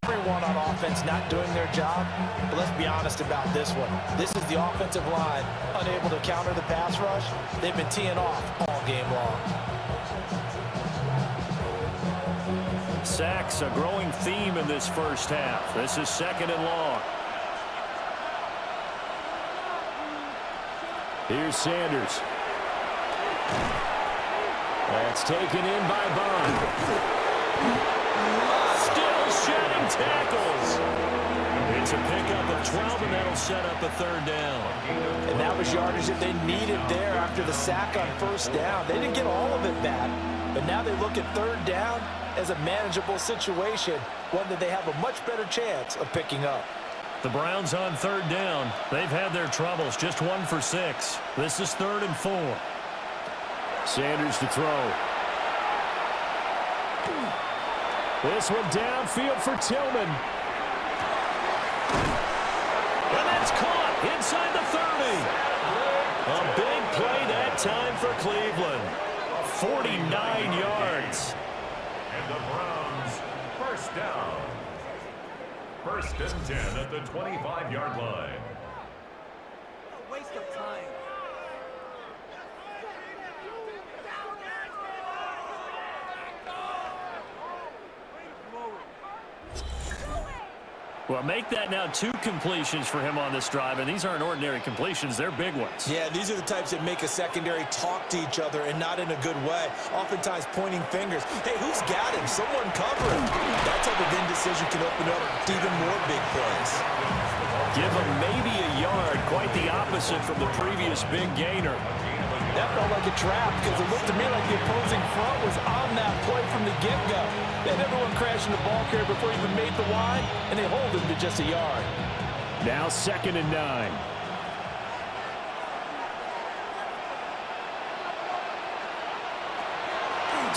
everyone on offense not doing their job? But let's be honest about this one. This is the offensive line unable to counter the pass rush. They've been teeing off all game long. Sacks, a growing theme in this first half. This is 2nd and long. Here's Sanders. That's taken in by Bond. Still shedding tackles. It's a pickup of 12, and that'll set up a 3rd down. And that was yardage that they needed there after the sack on 1st down. They didn't get all of it back, but now they look at 3rd down as a manageable situation, one that they have a much better chance of picking up. The Browns on 3rd down. They've had their troubles, just 1 for 6. This is 3rd and 4. Sanders to throw. This one downfield for Tillman. And that's caught inside the 30. A big play that time for Cleveland. 49 yards. And the Browns, 1st down. 1st and 10 at the 25-yard line. A waste of time. Well, make that now 2 completions for him on this drive, and these aren't ordinary completions. They're big ones. Yeah, these are the types that make a secondary talk to each other and not in a good way. Oftentimes pointing fingers. Hey, who's got him? Someone cover him. That type of indecision can open up to even more big plays. Give him maybe a yard. Quite the opposite from the previous big gainer. That felt like a trap because it looked to me like the opposing front was on that play from the get-go. They had everyone crashing the ball carrier before he even made the line, and they hold him to just a yard. Now 2nd and 9.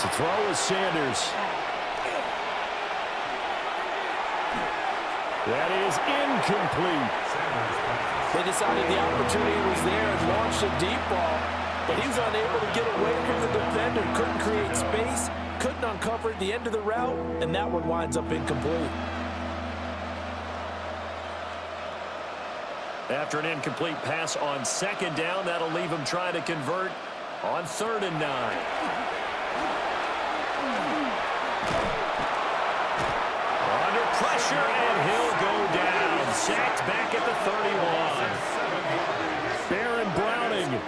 To throw is Sanders. That is incomplete. They decided the opportunity was there and launched a deep ball, but he was unable to get away from the defender, couldn't create space, couldn't uncover at the end of the route, and that one winds up incomplete. After an incomplete pass on 2nd down, that'll leave him trying to convert on 3rd and 9. Under pressure, and he'll go down. Sacked back at the 31. Baron Browning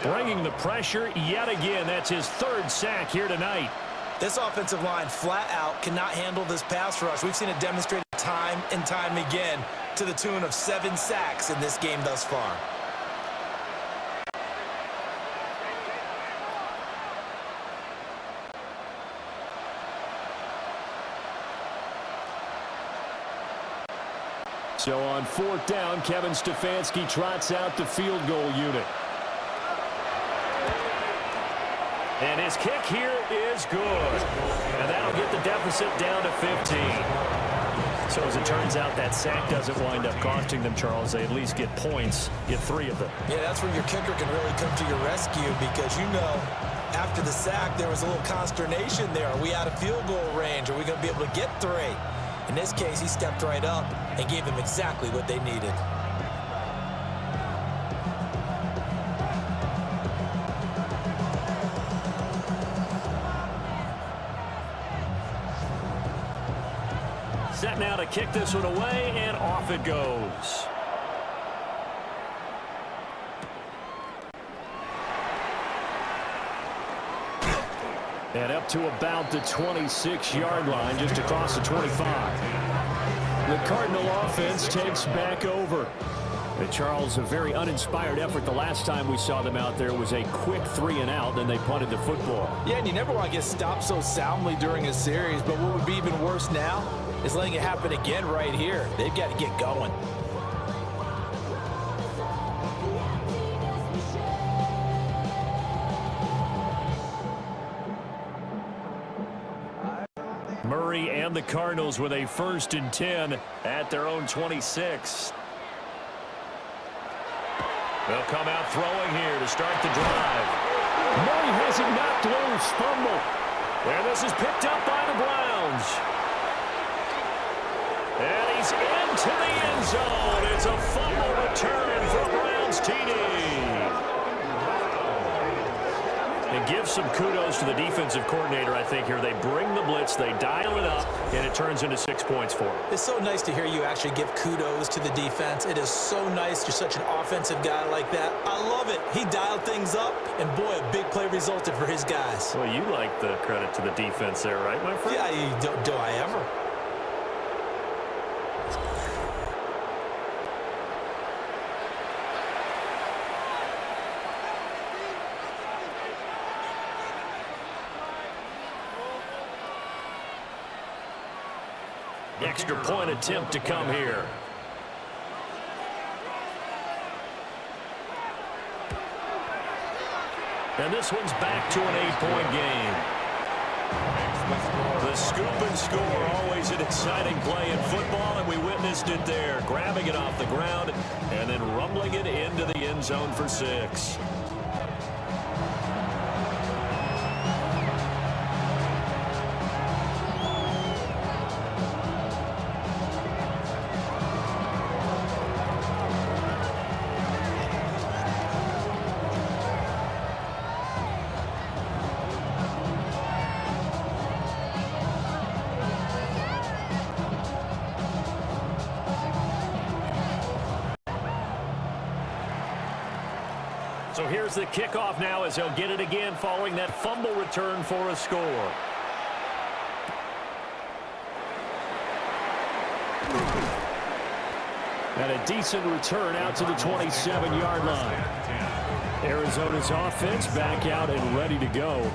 bringing the pressure yet again. That's his 3rd sack here tonight. This offensive line flat out cannot handle this pass rush. We've seen it demonstrated time and time again to the tune of 7 sacks in this game thus far. So on 4th down, Kevin Stefanski trots out the field goal unit. And his kick here is good. And that'll get the deficit down to 15. So as it turns out, that sack doesn't wind up costing them, Charles. They at least get points, get 3 of them. Yeah, that's where your kicker can really come to your rescue because, you know, after the sack, there was a little consternation there. Are we out of field goal range? Are we going to be able to get 3? In this case, he stepped right up and gave them exactly what they needed. Set now to kick this one away, and off it goes. And up to about the 26-yard line, just across the 25. The Cardinal offense takes back over. And Charles, a very uninspired effort. The last time we saw them out there was a quick 3-and-out, then they punted the football. Yeah, and you never want to get stopped so soundly during a series, but what would be even worse now is letting it happen again right here. They've got to get going. Murray and the Cardinals with a 1st and 10 at their own 26. They'll come out throwing here to start the drive. Murray has it knocked loose. Fumble. And this is picked up by the Browns. And he's into the end zone. It's a fumble return for Browns TD. And give some kudos to the defensive coordinator, I think, here. They bring the blitz, they dial it up, and it turns into 6 points for them. It's so nice to hear you actually give kudos to the defense. It is so nice. You're such an offensive guy like that. I love it. He dialed things up, and boy, a big play resulted for his guys. Well, you like the credit to the defense there, right, my friend? Yeah, do I ever? Extra point attempt to come here. And this one's back to an 8-point game. The scoop and score, always an exciting play in football, and we witnessed it there. Grabbing it off the ground and then rumbling it into the end zone for 6. So here's the kickoff now as he'll get it again following that fumble return for a score. And a decent return out to the 27-yard line. Arizona's offense back out and ready to go.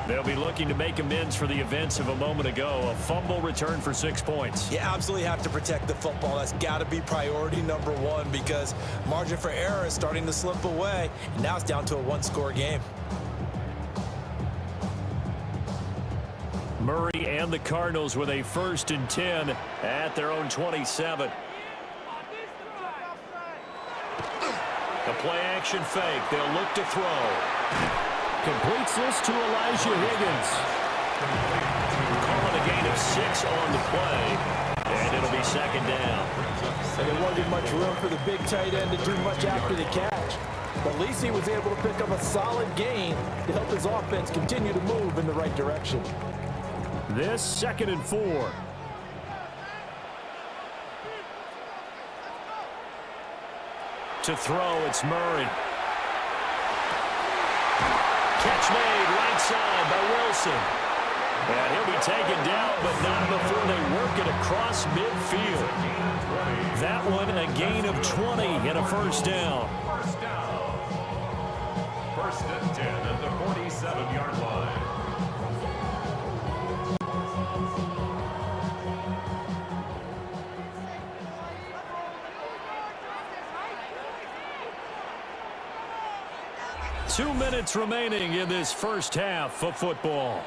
They'll be looking to make amends for the events of a moment ago. A fumble return for 6 points. You absolutely have to protect the football. That's got to be priority number one because margin for error is starting to slip away. And now it's down to a one-score game. Murray and the Cardinals with a 1st and 10 at their own 27. A play-action fake. They'll look to throw. Completes this to Elijah Higgins. Calling a gain of 6 on the play. And it'll be 2nd down. And there wasn't much room for the big tight end to do much after the catch. But at least he was able to pick up a solid gain to help his offense continue to move in the right direction. This 2nd and 4. To throw, it's Murray. Catch made right side by Wilson. And he'll be taken down, but not before they work it across midfield. That one a gain of 20 and a 1st down. 1st and 10 at the 47-yard line. Two minutes remaining in this first half of football.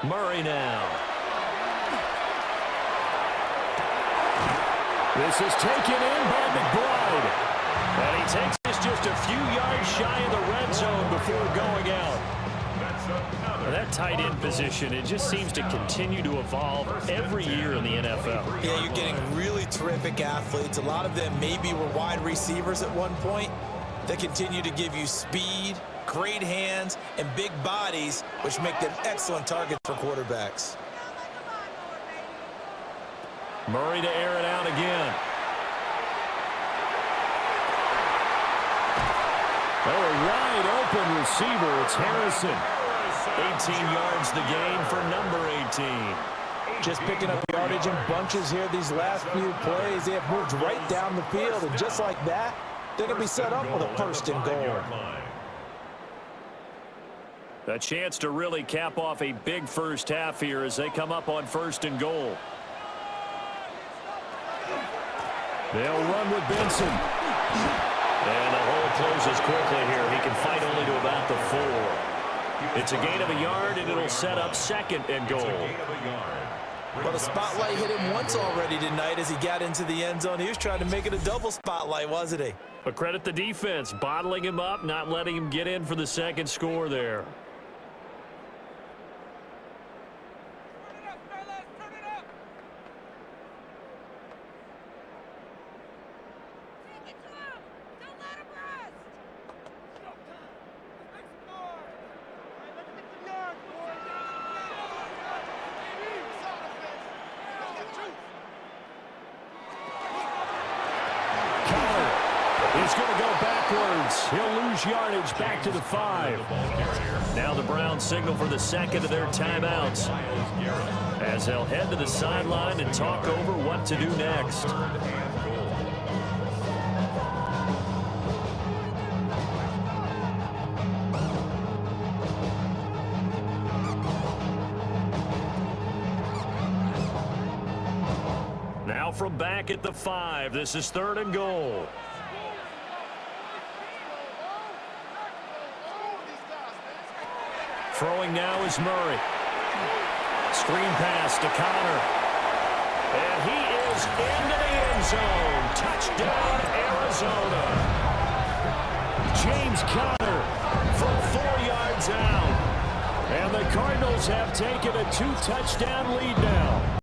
Murray now. This is taken in by McBride. And he takes this just a few yards shy of the red zone before going out. That tight end position, it just seems to continue to evolve every year in the NFL. Yeah, you're getting really terrific athletes. A lot of them maybe were wide receivers at one point. They continue to give you speed, great hands, and big bodies, which make them excellent targets for quarterbacks. Murray to air it out again. Oh, a wide open receiver. It's Harrison. 18 yards the gain for number 18. Just picking up yardage in bunches here these last few plays. They have moved right down the field, and just like that, they're going to be set up with a first and goal. A chance to really cap off a big first half here as they come up on first and goal. They'll run with Benson. And the hole closes quickly here. He can fight only to about the 4. It's a gain of a yard, and it'll set up second and goal. Well, the spotlight hit him once already tonight as he got into the end zone. He was trying to make it a double spotlight, wasn't he? But credit the defense, bottling him up, not letting him get in for the second score there. He's going to go backwards. He'll lose yardage back to the 5. Now the Browns signal for the second of their timeouts as they'll head to the sideline and talk over what to do next. Now from back at the 5, this is third and goal. Throwing now is Murray. Screen pass to Connor. And he is into the end zone. Touchdown, Arizona. James Conner from 4 yards out. And the Cardinals have taken a 2-touchdown lead now.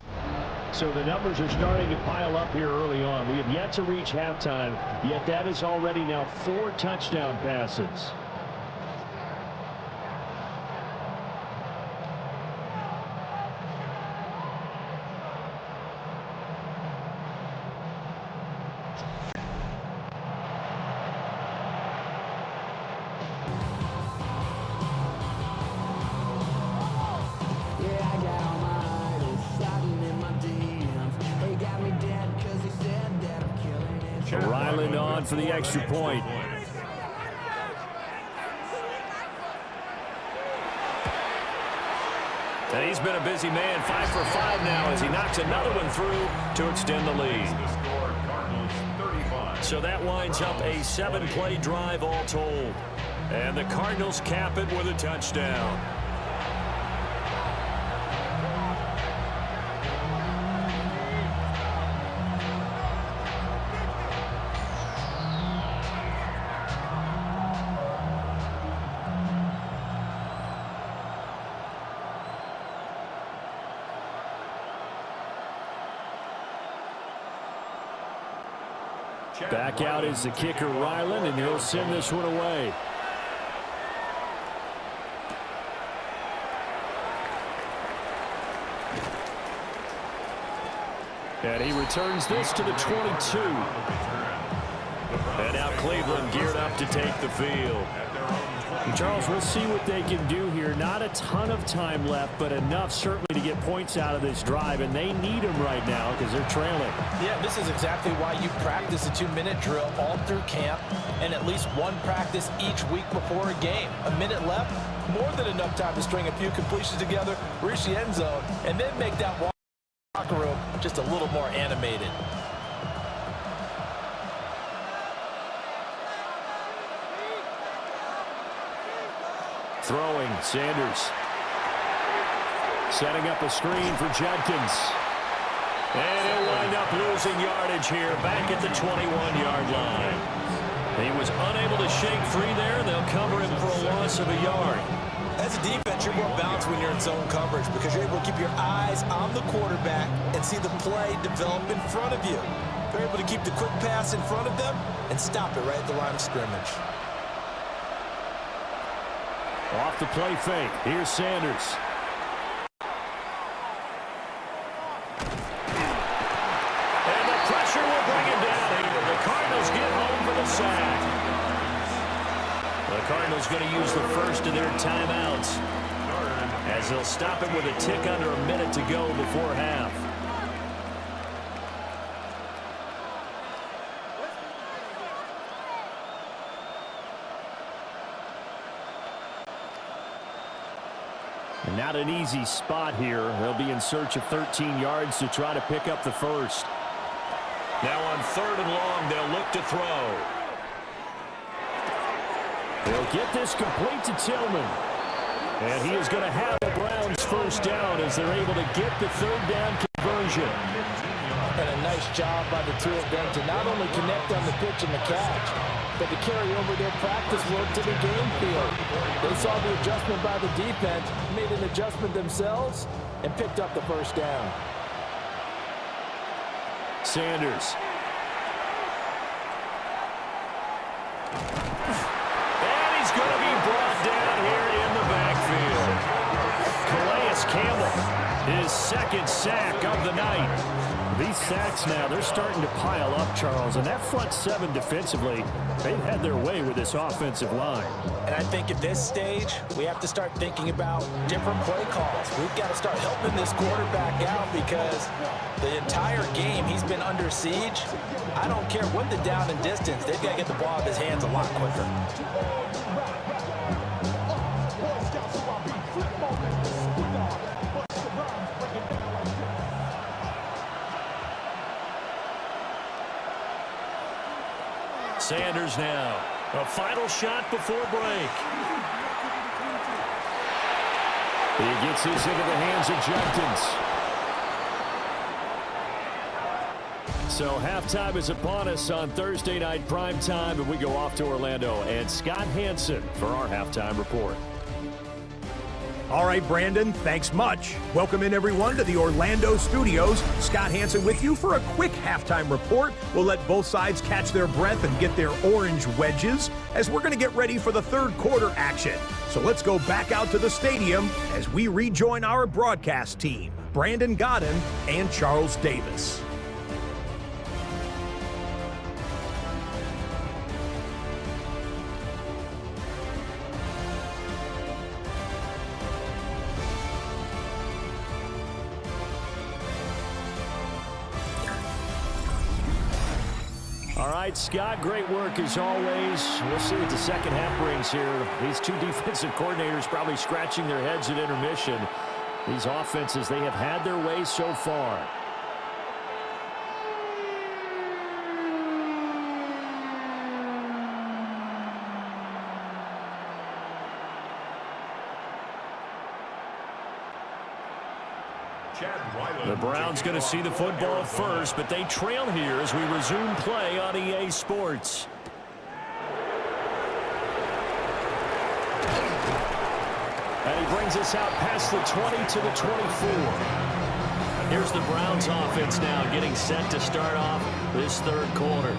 So the numbers are starting to pile up here early on. We have yet to reach halftime, yet that is already now 4 touchdown passes. Ryland on for the extra point. And he's been a busy man, 5 for 5 now as he knocks another one through to extend the lead. So that winds up a 7-play drive all told. And the Cardinals cap it with a touchdown. Back out is the kicker, Ryland, and he'll send this one away. And he returns this to the 22. And now Cleveland geared up to take the field. And Charles, we'll see what they can do here. Not a ton of time left, but enough certainly to get points out of this drive, and they need them right now because they're trailing. Yeah, this is exactly why you practice a 2-minute drill all through camp and at least one practice each week before a game. A minute left, more than enough time to string a few completions together, reach the end zone, and then make that locker room just a little more animated. Throwing, Sanders. Setting up a screen for Judkins. And he'll wind up losing yardage here back at the 21-yard line. He was unable to shake free there. They'll cover him for a loss of a yard. As a defense, you're more balanced when you're in zone coverage because you're able to keep your eyes on the quarterback and see the play develop in front of you. They're able to keep the quick pass in front of them and stop it right at the line of scrimmage. Off the play fake. Here's Sanders. Pressure will bring him down here. The Cardinals get home for the sack. The Cardinals going to use the first of their timeouts as they'll stop it with a tick under a minute to go before half. And not an easy spot here. They'll be in search of 13 yards to try to pick up the first. Now on 3rd and long, they'll look to throw. They'll get this complete to Tillman. And he is going to have the Browns first down as they're able to get the 3rd down conversion. And a nice job by the two of them to not only connect on the pitch and the catch, but to carry over their practice work to the game field. They saw the adjustment by the defense, made an adjustment themselves, and picked up the first down. Sanders. And he's going to be brought down here in the backfield. Calais Campbell, his 2nd sack of the night. These sacks now, they're starting to pile up, Charles. And that front 7 defensively, they've had their way with this offensive line. And I think at this stage, we have to start thinking about different play calls. We've got to start helping this quarterback out because the entire game he's been under siege. I don't care what the down and distance. They've got to get the ball out of his hands a lot quicker. Sanders now. A final shot before break. He gets his into the hands of Jenkins. So halftime is upon us on Thursday night primetime, and we go off to Orlando. And Scott Hansen for our halftime report. All right, Brandon, thanks much. Welcome in, everyone, to the Orlando studios. Scott Hansen with you for a quick halftime report. We'll let both sides catch their breath and get their orange wedges as we're going to get ready for the 3rd quarter action. So let's go back out to the stadium as we rejoin our broadcast team, Brandon Godden and Charles Davis. All right, Scott, great work as always. We'll see what the second half brings here. These two defensive coordinators probably scratching their heads at intermission. These offenses, they have had their way so far. The Browns going to see the football first, but they trail here as we resume play on EA Sports. And he brings us out past the 20 to the 24. Here's the Browns offense now getting set to start off this 3rd quarter.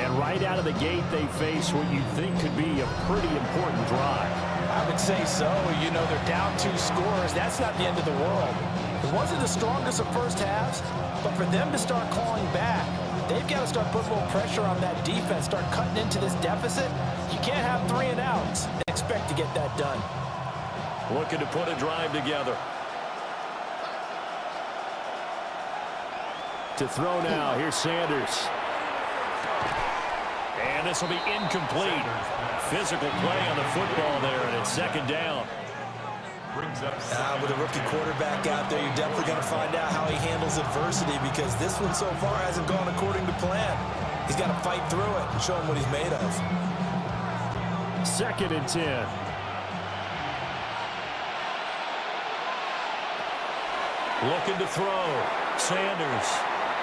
And right out of the gate, they face what you think could be a pretty important drive. I would say so. You know, they're down 2 scores. That's not the end of the world. It wasn't the strongest of first halves, but for them to start clawing back, they've got to start putting a little pressure on that defense, start cutting into this deficit. You can't have 3 and outs and expect to get that done. Looking to put a drive together. To throw now, here's Sanders. And this will be incomplete. Physical play on the football there, and it's 2nd down. With a rookie quarterback out there, you're definitely going to find out how he handles adversity because this one so far hasn't gone according to plan. He's got to fight through it and show him what he's made of. 2nd and 10. Looking to throw. Sanders.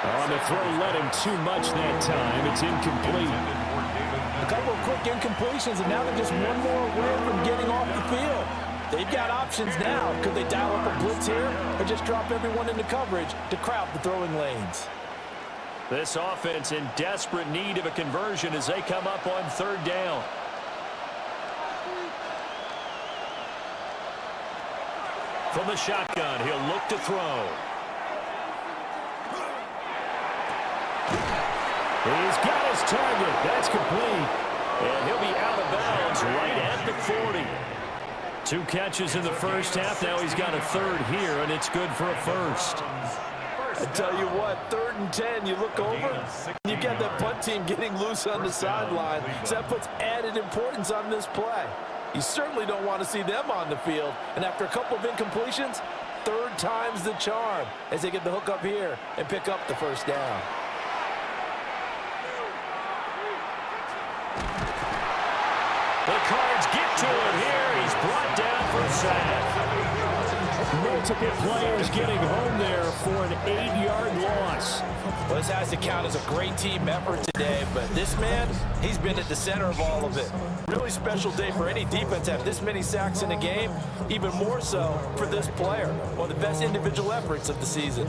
On the throw, let him too much that time. It's incomplete. A couple of quick incompletions, and now they're just one more away from getting off the field. They've got options now. Could they dial up a blitz here or just drop everyone into coverage to crowd the throwing lanes? This offense in desperate need of a conversion as they come up on 3rd down. From the shotgun, he'll look to throw. He's got his target. That's complete. And he'll be out of bounds right at the 40. 2 catches in the first half. Now he's got a third here, and it's good for a first. I tell you what, 3rd and 10, you look over, and you get that punt team getting loose on the sideline. So that puts added importance on this play. You certainly don't want to see them on the field. And after a couple of incompletions, 3rd time's the charm as they get the hook up here and pick up the first down. The Cards get to it here. He's brought down for a sack. Multiple players getting home there for an 8-yard loss. Well, this has to count as a great team effort today, but this man, he's been at the center of all of it. Really special day for any defense to have this many sacks in a game, even more so for this player. One of the best individual efforts of the season.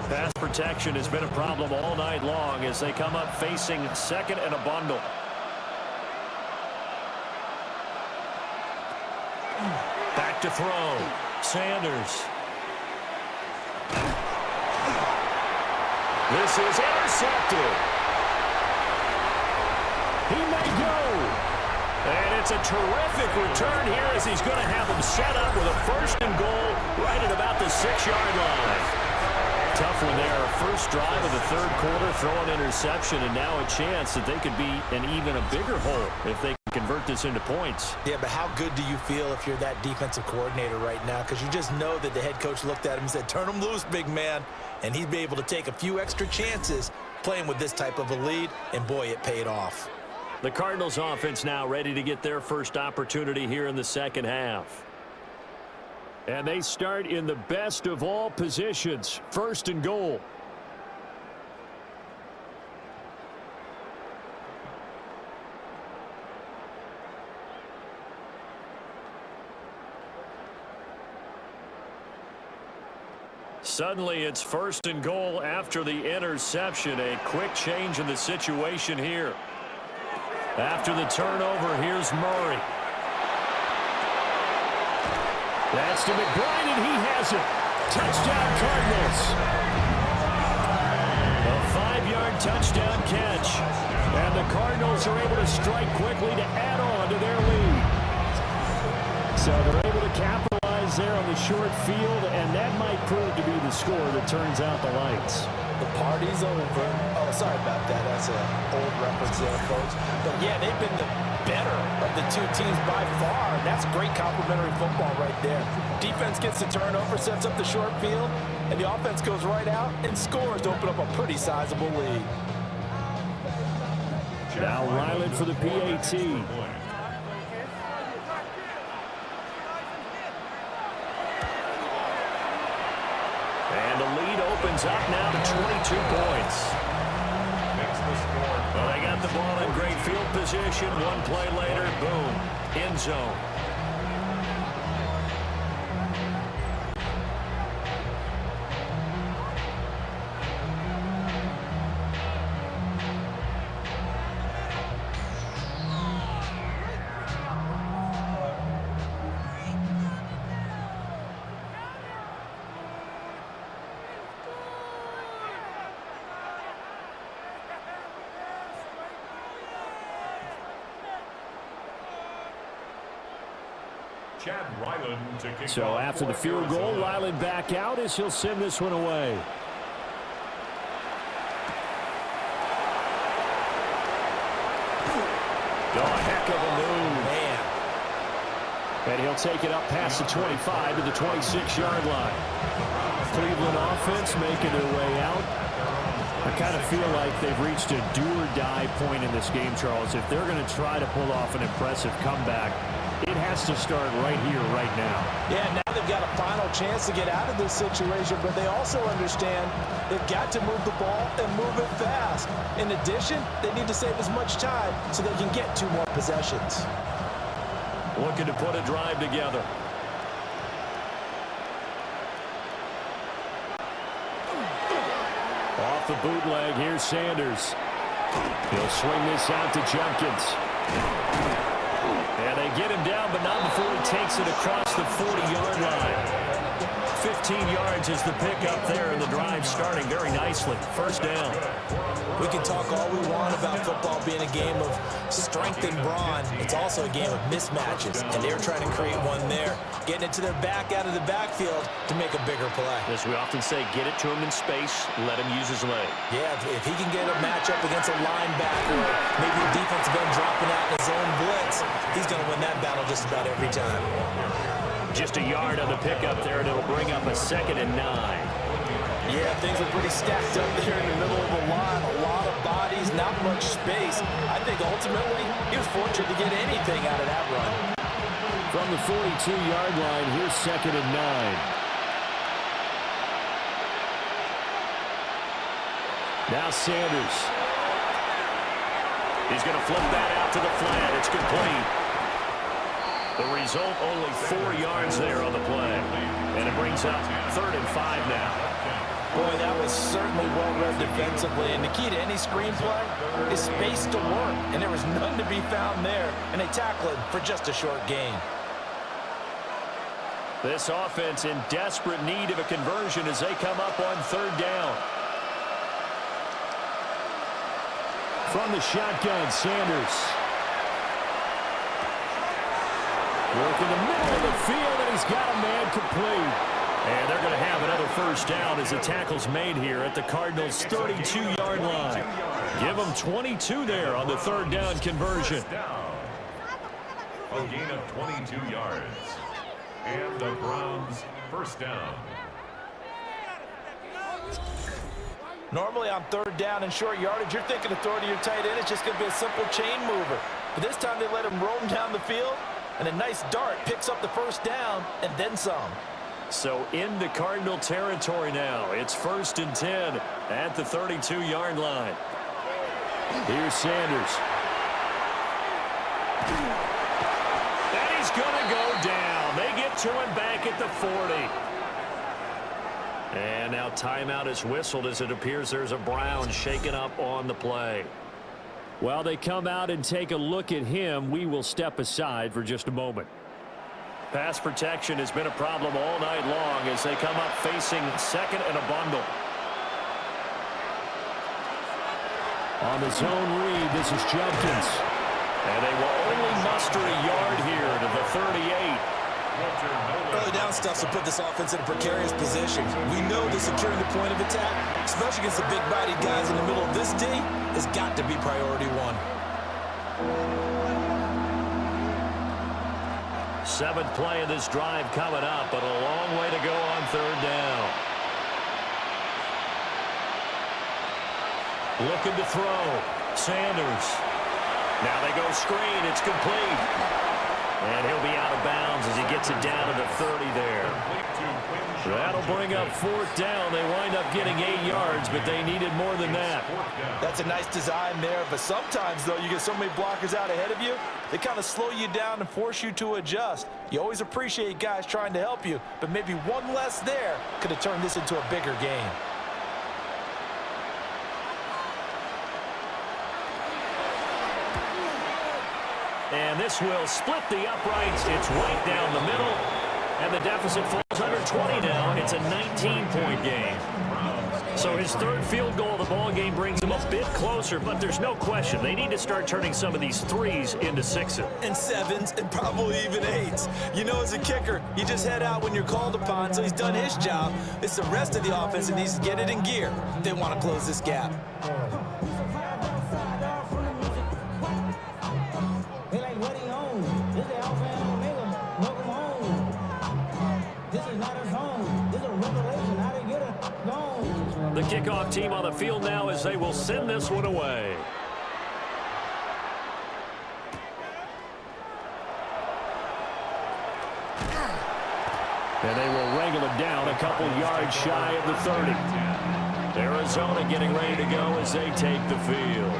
Pass protection has been a problem all night long as they come up facing 2nd and a bundle. Back to throw. Sanders. This is intercepted. He may go. And it's a terrific return here as he's going to have them set up with a 1st and goal right at about the 6-yard line. Tough one there. First drive of the 3rd quarter, throw an interception, and now a chance that they could be in even a bigger hole if they can convert this into points. Yeah, but how good do you feel if you're that defensive coordinator right now? Because you just know that the head coach looked at him and said, turn him loose, big man. And he'd be able to take a few extra chances playing with this type of a lead, and boy, it paid off. The Cardinals offense now ready to get their first opportunity here in the 2nd half. And they start in the best of all positions, 1st and goal. Suddenly it's 1st and goal after the interception. A quick change in the situation here. After the turnover, here's Murray. That's to McBride, and he has it. Touchdown, Cardinals. A 5-yard touchdown catch. And the Cardinals are able to strike quickly to add on to their lead. So they're able to capitalize there on the short field, and that might prove to be the score that turns out the lights. The party's over. Oh, sorry about that. That's an old reference there, folks. But, yeah, they've been the better of the 2 teams by far. That's great complementary football right there. Defense gets the turnover, sets up the short field, and the offense goes right out and scores to open up a pretty sizable lead. Now Ryland for the PAT. And the lead opens up now to 22 points. Well, they got the ball in great field position. One play later, boom, end zone. So after the field goal, Ryland back out as he'll send this one away. Oh, heck of a move. Man. And he'll take it up past the 25 to the 26-yard line. Cleveland offense making their way out. I kind of feel like they've reached a do-or-die point in this game, Charles. If they're going to try to pull off an impressive comeback, it has to start right here, right now. Yeah, now they've got a final chance to get out of this situation, but they also understand they've got to move the ball and move it fast. In addition, they need to save as much time so they can get 2 more possessions. Looking to put a drive together. off the bootleg. Here's Sanders. He'll swing this out to Jumpkins. And they get him down, but not before he takes it across the 40-yard line. 15 yards is the pickup there, and the drive starting very nicely. First down. We can talk all we want about football being a game of strength and brawn. It's also a game of mismatches, and they're trying to create one there, getting it to their back out of the backfield to make a bigger play. As we often say, get it to him in space, let him use his leg. Yeah, if he can get a matchup against a linebacker, or maybe a defensive end dropping out in his own blitz, he's going to win that battle just about every time. Just a yard on the pickup there, and it'll bring up a 2nd and 9. Yeah, things are pretty stacked up there in the middle of the line. A lot of bodies, not much space. I think ultimately he was fortunate to get anything out of that run. From the 42-yard line, here's 2nd and 9. Now Sanders. He's going to flip that out to the flat. It's complete. The result, only 4 yards there on the play. And it brings up 3rd and 5 now. Boy, that was certainly well-read defensively. And the key to any screenplay is space to work. And there was none to be found there. And they tackle it for just a short gain. This offense in desperate need of a conversion as they come up on 3rd down. From the shotgun, Sanders. Work in the middle of the field, and he's got a man complete. And they're going to have another first down as the tackle's made here at the Cardinals' 32-yard line. Give them 22 there on the 3rd down conversion. A gain of 22 yards. And the Browns first down. Normally on 3rd down and short yardage, you're thinking of throwing to your tight end. It's just going to be a simple chain mover. But this time they let him roam down the field, and a nice dart picks up the first down and then some. So into Cardinal territory now. It's 1st and 10 at the 32-yard line. Here's Sanders. And he's going to go down. They get to him back at the 40. And now timeout is whistled as it appears there's a Brown shaken up on the play. While they come out and take a look at him, we will step aside for just a moment. Pass protection has been a problem all night long as they come up facing 2nd and a bundle. On the zone read, this is Jumpkins. And they will only muster a yard here to the 38. Early down stuff to put this offense in a precarious position. We know that securing the point of attack, especially against the big-bodied guys in the middle of this D, has got to be priority 1. 7th play of this drive coming up, but a long way to go on 3rd down. Looking to throw. Sanders. Now they go screen. It's complete. And he'll be out of bounds as he gets it down to the 30 there. That'll bring up 4th down. They wind up getting 8 yards, but they needed more than that. That's a nice design there, but sometimes, though, you get so many blockers out ahead of you, they kind of slow you down and force you to adjust. You always appreciate guys trying to help you, but maybe one less there could have turned this into a bigger game. And this will split the uprights. It's right down the middle. And the deficit falls under 20 now. It's a 19-point game. So his 3rd field goal of the ball game brings him a bit closer, but there's no question they need to start turning some of these 3s into 6s. And 7s and probably even 8s. You know, as a kicker, you just head out when you're called upon, so he's done his job. It's the rest of the offense that needs to get it in gear if they want to close this gap. The kickoff team on the field now as they will send this one away. And they will wrangle it down a couple yards shy of the 30. Arizona getting ready to go as they take the field.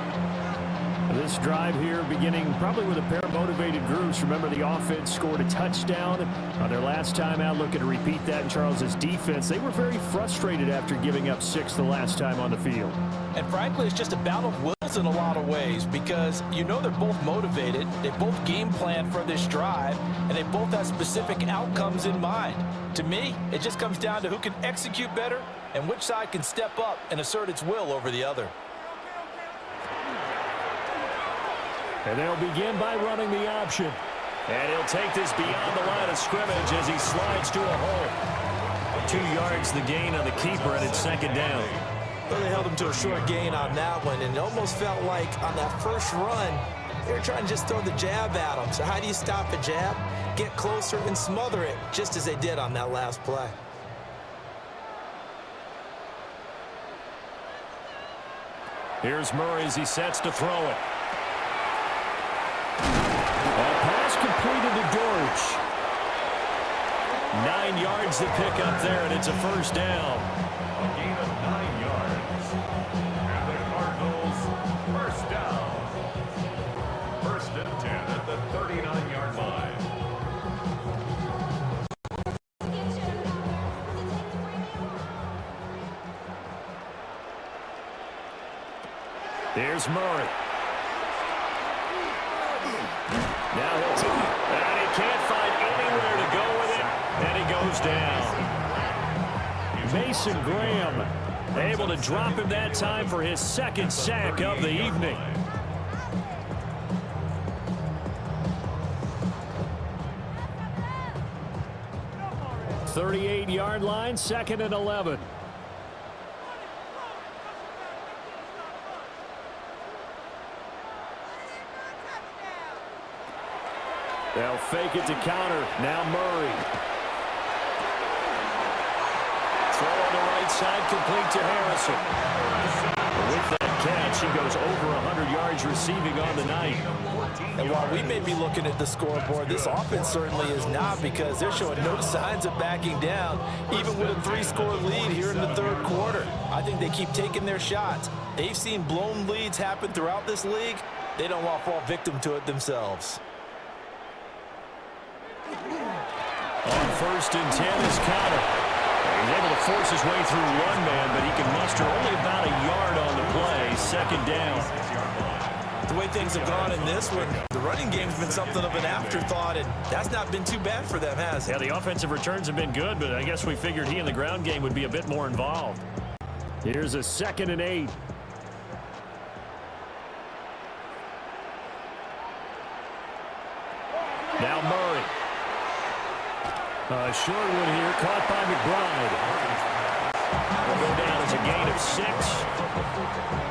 This drive here beginning probably with a pair of motivated groups. Remember, the offense scored a touchdown on their last time out. Looking to repeat that in Charles's defense. They were very frustrated after giving up 6 the last time on the field. And frankly, it's just a battle of wills in a lot of ways because you know they're both motivated. They both game plan for this drive, and they both have specific outcomes in mind. To me, it just comes down to who can execute better and which side can step up and assert its will over the other. And they'll begin by running the option. And he'll take this beyond the line of scrimmage as he slides to a hole. 2 yards the gain on the keeper, and it's second down. Well, they held him to a short gain on that one, and it almost felt like on that first run, they were trying to just throw the jab at him. So how do you stop a jab? Get closer and smother it, just as they did on that last play. Here's Murray as he sets to throw it. A pass completed to Dortch. 9 yards to pick up there, and it's a first down. A gain of 9 yards. And the Cardinals first down. 1st and 10 at the 39-yard line. Here's Murray. Now he'll take it. And he can't find anywhere to go with it. And he goes down. Mason Graham able to drop him that time for his 2nd sack of the evening. "38-yard line, 2nd and 11. They'll fake it to counter. Now Murray. Throw on the right side, complete to Harrison. With that catch, he goes over 100 yards receiving on the night. And while we may be looking at the scoreboard, this offense certainly is not, because they're showing no signs of backing down, even with a 3-score lead here in the 3rd quarter. I think they keep taking their shots. They've seen blown leads happen throughout this league. They don't want to fall victim to it themselves. On 1st and 10 is Connor. He's able to force his way through one man, but he can muster only about a yard on the play. 2nd down. The way things have gone in this one, the running game's been something of an afterthought, and that's not been too bad for them, has it? Yeah, the offensive returns have been good, but I guess we figured he in the ground game would be a bit more involved. Here's a 2nd and 8. Now Murray. A short one here, caught by McBride. Will go down as a gain of 6.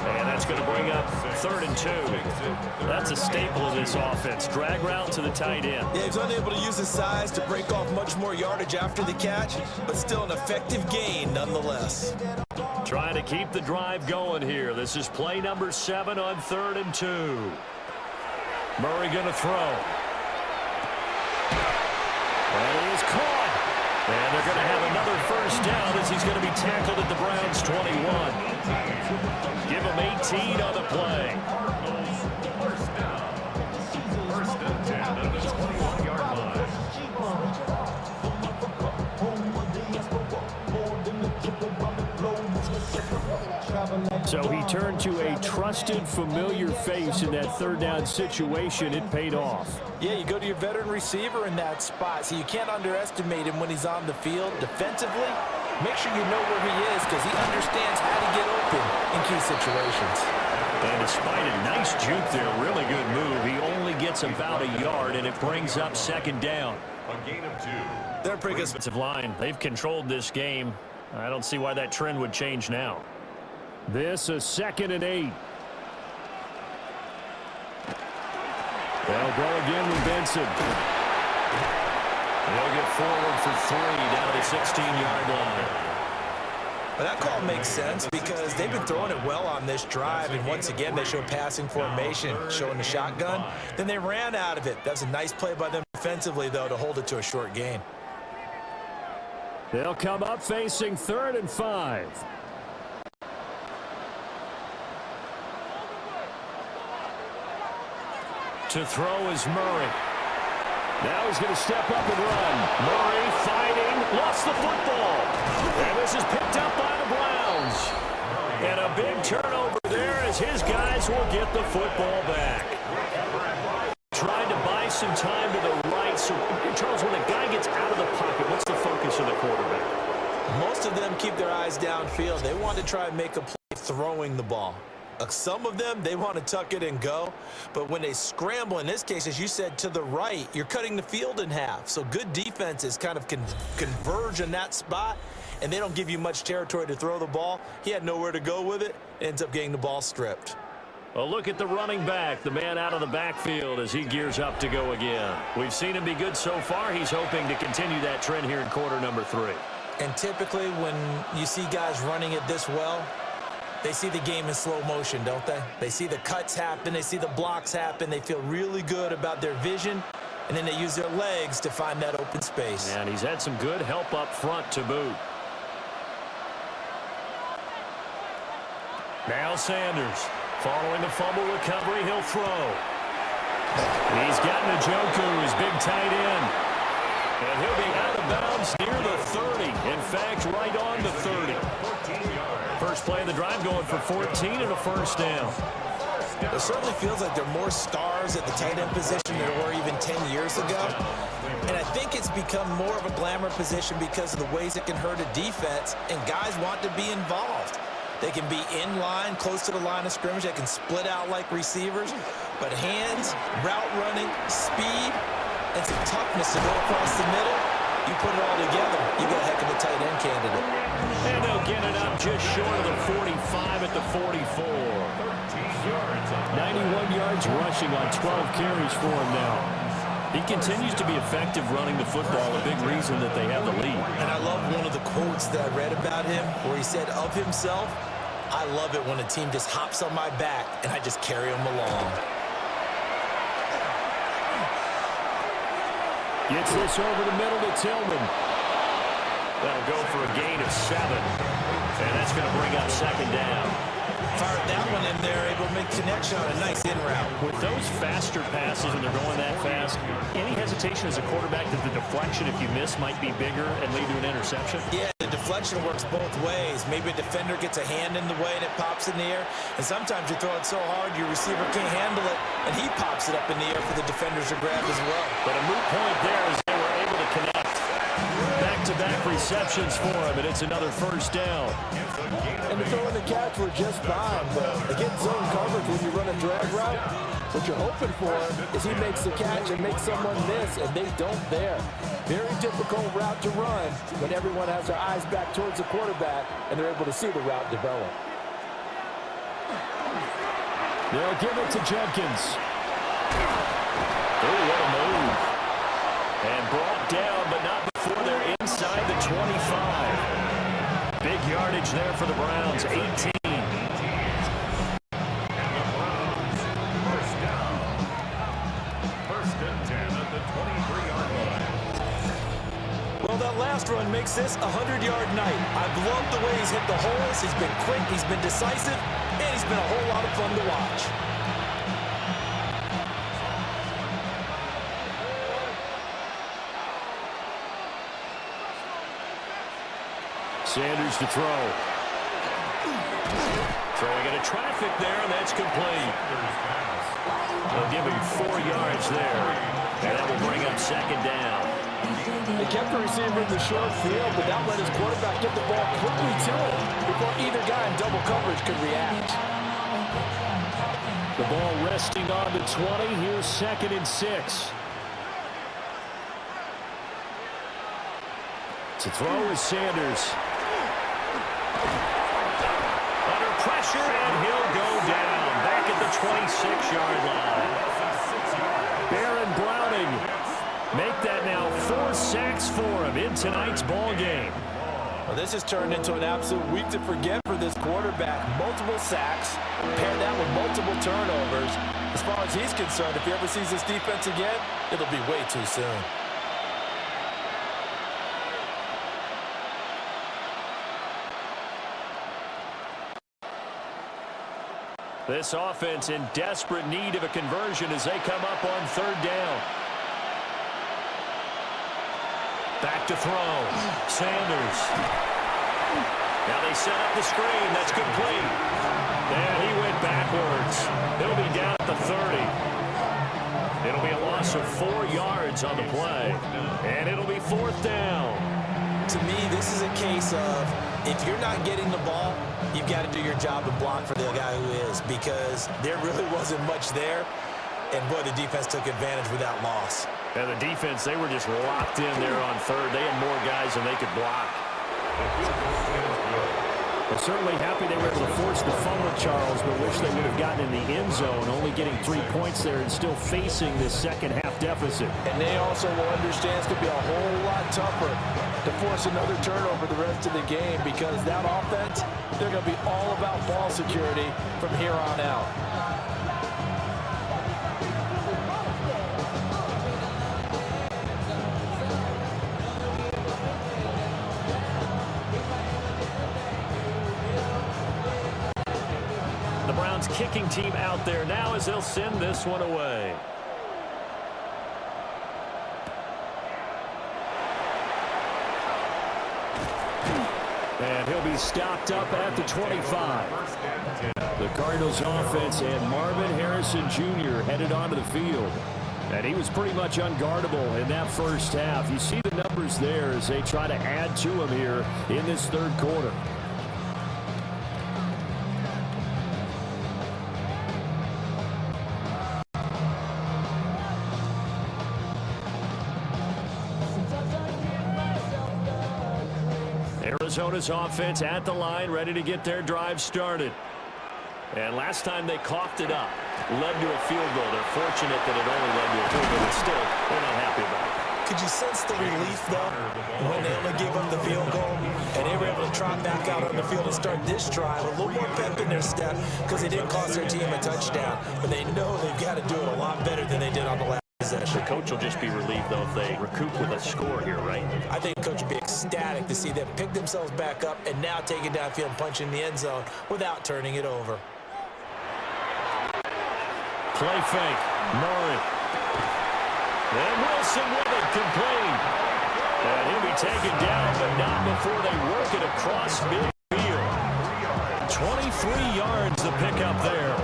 And that's going to bring up 3rd and 2. That's a staple of this offense. Drag route to the tight end. Yeah, he's unable to use his size to break off much more yardage after the catch, but still an effective gain nonetheless. Trying to keep the drive going here. This is play number 7 on 3rd and 2. Murray going to throw. And he is caught. And they're going to have another first down as he's going to be tackled at the Browns' 21. Give him 18 on the play. First down. 1st and 10 at the 21-yard line. So he turned to a trusted, familiar face in that 3rd down situation. It paid off. Yeah, you go to your veteran receiver in that spot, so you can't underestimate him when he's on the field. Defensively, make sure you know where he is, because he understands how to get open in key situations. And despite a nice juke there, really good move, he only gets about a yard, and it brings up 2nd down. A gain of 2. They're pretty good. Offensive line, they've controlled this game. I don't see why that trend would change now. This a 2nd and 8. They'll go again with Benson. They'll get forward for 3 down to the 16-yard line. But that call makes sense because they've been throwing it well on this drive, and once again they show passing formation, showing the shotgun. Then they ran out of it. That's a nice play by them defensively, though, to hold it to a short gain. They'll come up facing 3rd and 5. To throw is Murray. Now he's going to step up and run. Murray fighting, lost the football. And this is picked up by the Browns. And a big turnover there as his guys will get the football back. Trying to buy some time to the right. So, Charles, when a guy gets out of the pocket, what's the focus of the quarterback? Most of them keep their eyes downfield. They want to try and make a play throwing the ball. Some of them, they want to tuck it and go. But when they scramble, in this case, as you said, to the right, you're cutting the field in half. So good defenses kind of converge in that spot, and they don't give you much territory to throw the ball. He had nowhere to go with it. Ends up getting the ball stripped. Well, look at the running back, the man out of the backfield as he gears up to go again. We've seen him be good so far. He's hoping to continue that trend here in quarter number 3. And typically when you see guys running it this well, they see the game in slow motion, don't they? They see the cuts happen. They see the blocks happen. They feel really good about their vision, and then they use their legs to find that open space. And he's had some good help up front to boot. Now Sanders, following the fumble recovery, he'll throw. He's got Njoku, his big tight end. And he'll be out of bounds near the 30. In fact, right on the 30. First play of the drive going for 14 and a first down. It certainly feels like there are more stars at the tight end position than there were even 10 years ago. And I think it's become more of a glamour position because of the ways it can hurt a defense, and guys want to be involved. They can be in line, close to the line of scrimmage. They can split out like receivers. But hands, route running, speed, and some toughness to go across the middle, you put it all together, you got a heck of a tight end candidate. And they'll get it up just short of the 45 at the 44. 91 yards rushing on 12 carries for him now. He continues to be effective running the football, a big reason that they have the lead. And I love one of the quotes that I read about him where he said of himself, "I love it when a team just hops on my back and I just carry them along." Gets this over the middle to Tillman. That'll go for a gain of 7. And that's going to bring up second down. Fired that one in there, able to make connection on a nice in route. With those faster passes and they're going that fast, any hesitation as a quarterback that the deflection, if you miss, might be bigger and lead to an interception? Yeah, the deflection works both ways. Maybe a defender gets a hand in the way and it pops in the air. And sometimes you throw it so hard your receiver can't handle it, and he pops it up in the air for the defenders to grab as well. But a moot point there as they were able to connect. Back-to-back receptions for him, and it's another first down. And the throw and the catch were just fine, but again, zone coverage when you run a drag route, what you're hoping for is he makes the catch and makes someone miss, and they don't there. Very difficult route to run when everyone has their eyes back towards the quarterback and they're able to see the route develop. They'll give it to Jenkins. Oh, what a move. And brought down, but not before they're inside the 25. Big yardage there for the Browns, 18. First and 10 at the 23-yard line. Well, that last run makes this a 100-yard night. I've loved the way he's hit the holes. He's been quick, he's been decisive, and he's been a whole lot of fun to watch. Sanders to throw. Throwing into traffic there, and that's complete. They'll give him 4 yards there, and that will bring up second down. They kept the receiver in the short field, but that let his quarterback get the ball quickly to him before either guy in double coverage could react. The ball resting on the 20. Here's second and 6. To throw is Sanders. Under pressure, and he'll go down. Back at the 26-yard line. Baron Browning make that now 4 sacks for him in tonight's ball game. Well, this has turned into an absolute week to forget for this quarterback. Multiple sacks, pair that with multiple turnovers. As far as he's concerned, if he ever sees this defense again, it'll be way too soon. This offense in desperate need of a conversion as they come up on third down. Back to throw. Sanders. Now they set up the screen. That's complete. And he went backwards. He'll be down at the 30. It'll be a loss of 4 yards on the play. And it'll be fourth down. To me, this is a case of if you're not getting the ball, you've got to do your job and block for the guy who is, because there really wasn't much there. And, boy, the defense took advantage with that loss. And the defense, they were just locked in there on third. They had more guys than they could block. Well, certainly happy they were able to force the fumble, Charles, but wish they would have gotten in the end zone, only getting 3 points there and still facing this second-half deficit. And they also will understand it's going to be a whole lot tougher to force another turnover the rest of the game, because that offense, they're going to be all about ball security from here on out. Kicking team out there now as they'll send this one away. And he'll be stopped up at the 25. The Cardinals offense and Marvin Harrison Jr. headed onto the field. And he was pretty much unguardable in that first half. You see the numbers there as they try to add to him here in this third quarter. Arizona's offense at the line, ready to get their drive started. And last time they coughed it up, led to a field goal. They're fortunate that it only led to a field goal, but still, they're not happy about it. Could you sense the relief, though, when they only gave up the field goal and they were able to trot back out on the field and start this drive a little more pep in their step, because they didn't cost their team a touchdown, but they know they've got to do it a lot better than they did on the last possession. The coach will just be relieved, though, if they recoup with a score here, right? I think the coach would be ecstatic to see them pick themselves back up and now take it downfield and punch in the end zone without turning it over. Play fake. Murray. And Wilson with it, complete. And he'll be taken down, but not before they work it across midfield. 23 yards to pick up there.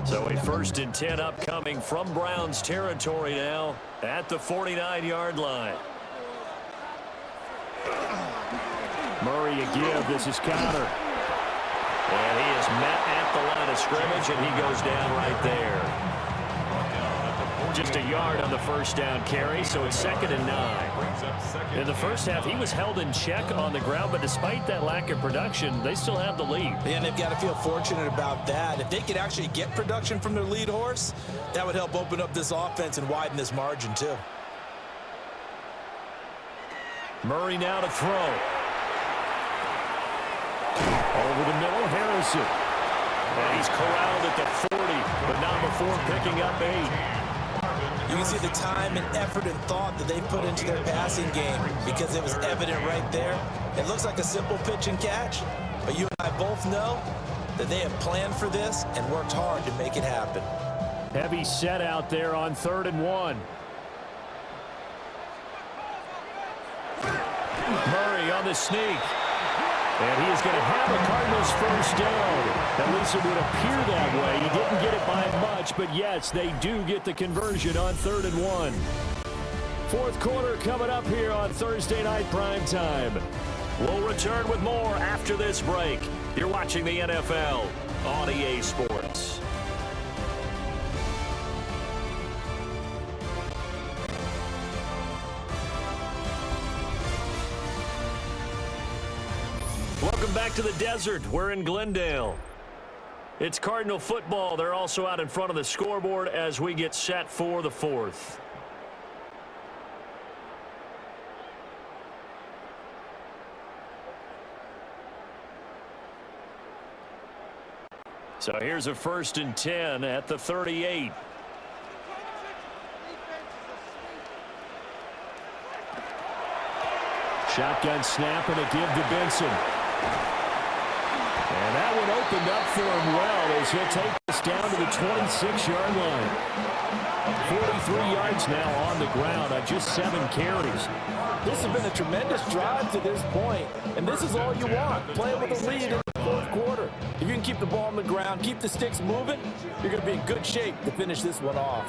So a 1st and 10 upcoming from Browns territory now at the 49-yard line. Murray a give. This is counter. And he is met at the line of scrimmage, and he goes down right there. Just a yard on the first down carry, so it's 2nd and 9. In the first half, he was held in check on the ground, but despite that lack of production, they still have the lead. And they've got to feel fortunate about that. If they could actually get production from their lead horse, that would help open up this offense and widen this margin, too. Murray now to throw. Over the middle, Harrison. And he's corralled at the 40, but not before picking up 8. You can see the time and effort and thought that they put into their passing game, because it was evident right there. It looks like a simple pitch and catch, but you and I both know that they have planned for this and worked hard to make it happen. Heavy set out there on 3rd and 1. Murray on the sneak. And he is going to have the Cardinals first down. At least it would appear that way. He didn't get it by much, but yes, they do get the conversion on 3rd and 1. Fourth quarter coming up here on Thursday Night Primetime. We'll return with more after this break. You're watching the NFL on EA Sports. Welcome back to the desert. We're in Glendale. It's Cardinal football. They're also out in front of the scoreboard as we get set for the 4th. So here's a 1st and 10 at the 38. Shotgun snap and a give to Benson. And that one opened up for him well as he'll take this down to the 26-yard line. 43 yards now on the ground on just 7 carries. This has been a tremendous drive to this point, and this is all you want. Play with a lead in the 4th quarter. If you can keep the ball on the ground, keep the sticks moving, you're going to be in good shape to finish this one off.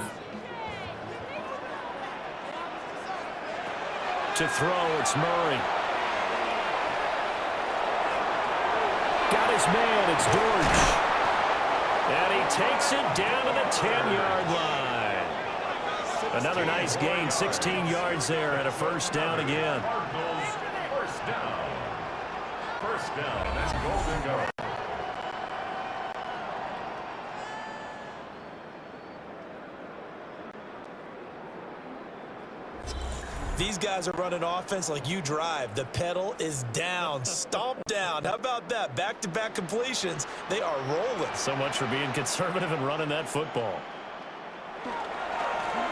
To throw, it's Murray. Got his man, it's Dortch. And he takes it down to the 10-yard line. Another nice gain, 16 yards there, and a 1st down again. First down. First down. That's Golden Go. These guys are running offense like you drive. The pedal is down, stomp down. How about that? Back-to-back completions. They are rolling. So much for being conservative and running that football.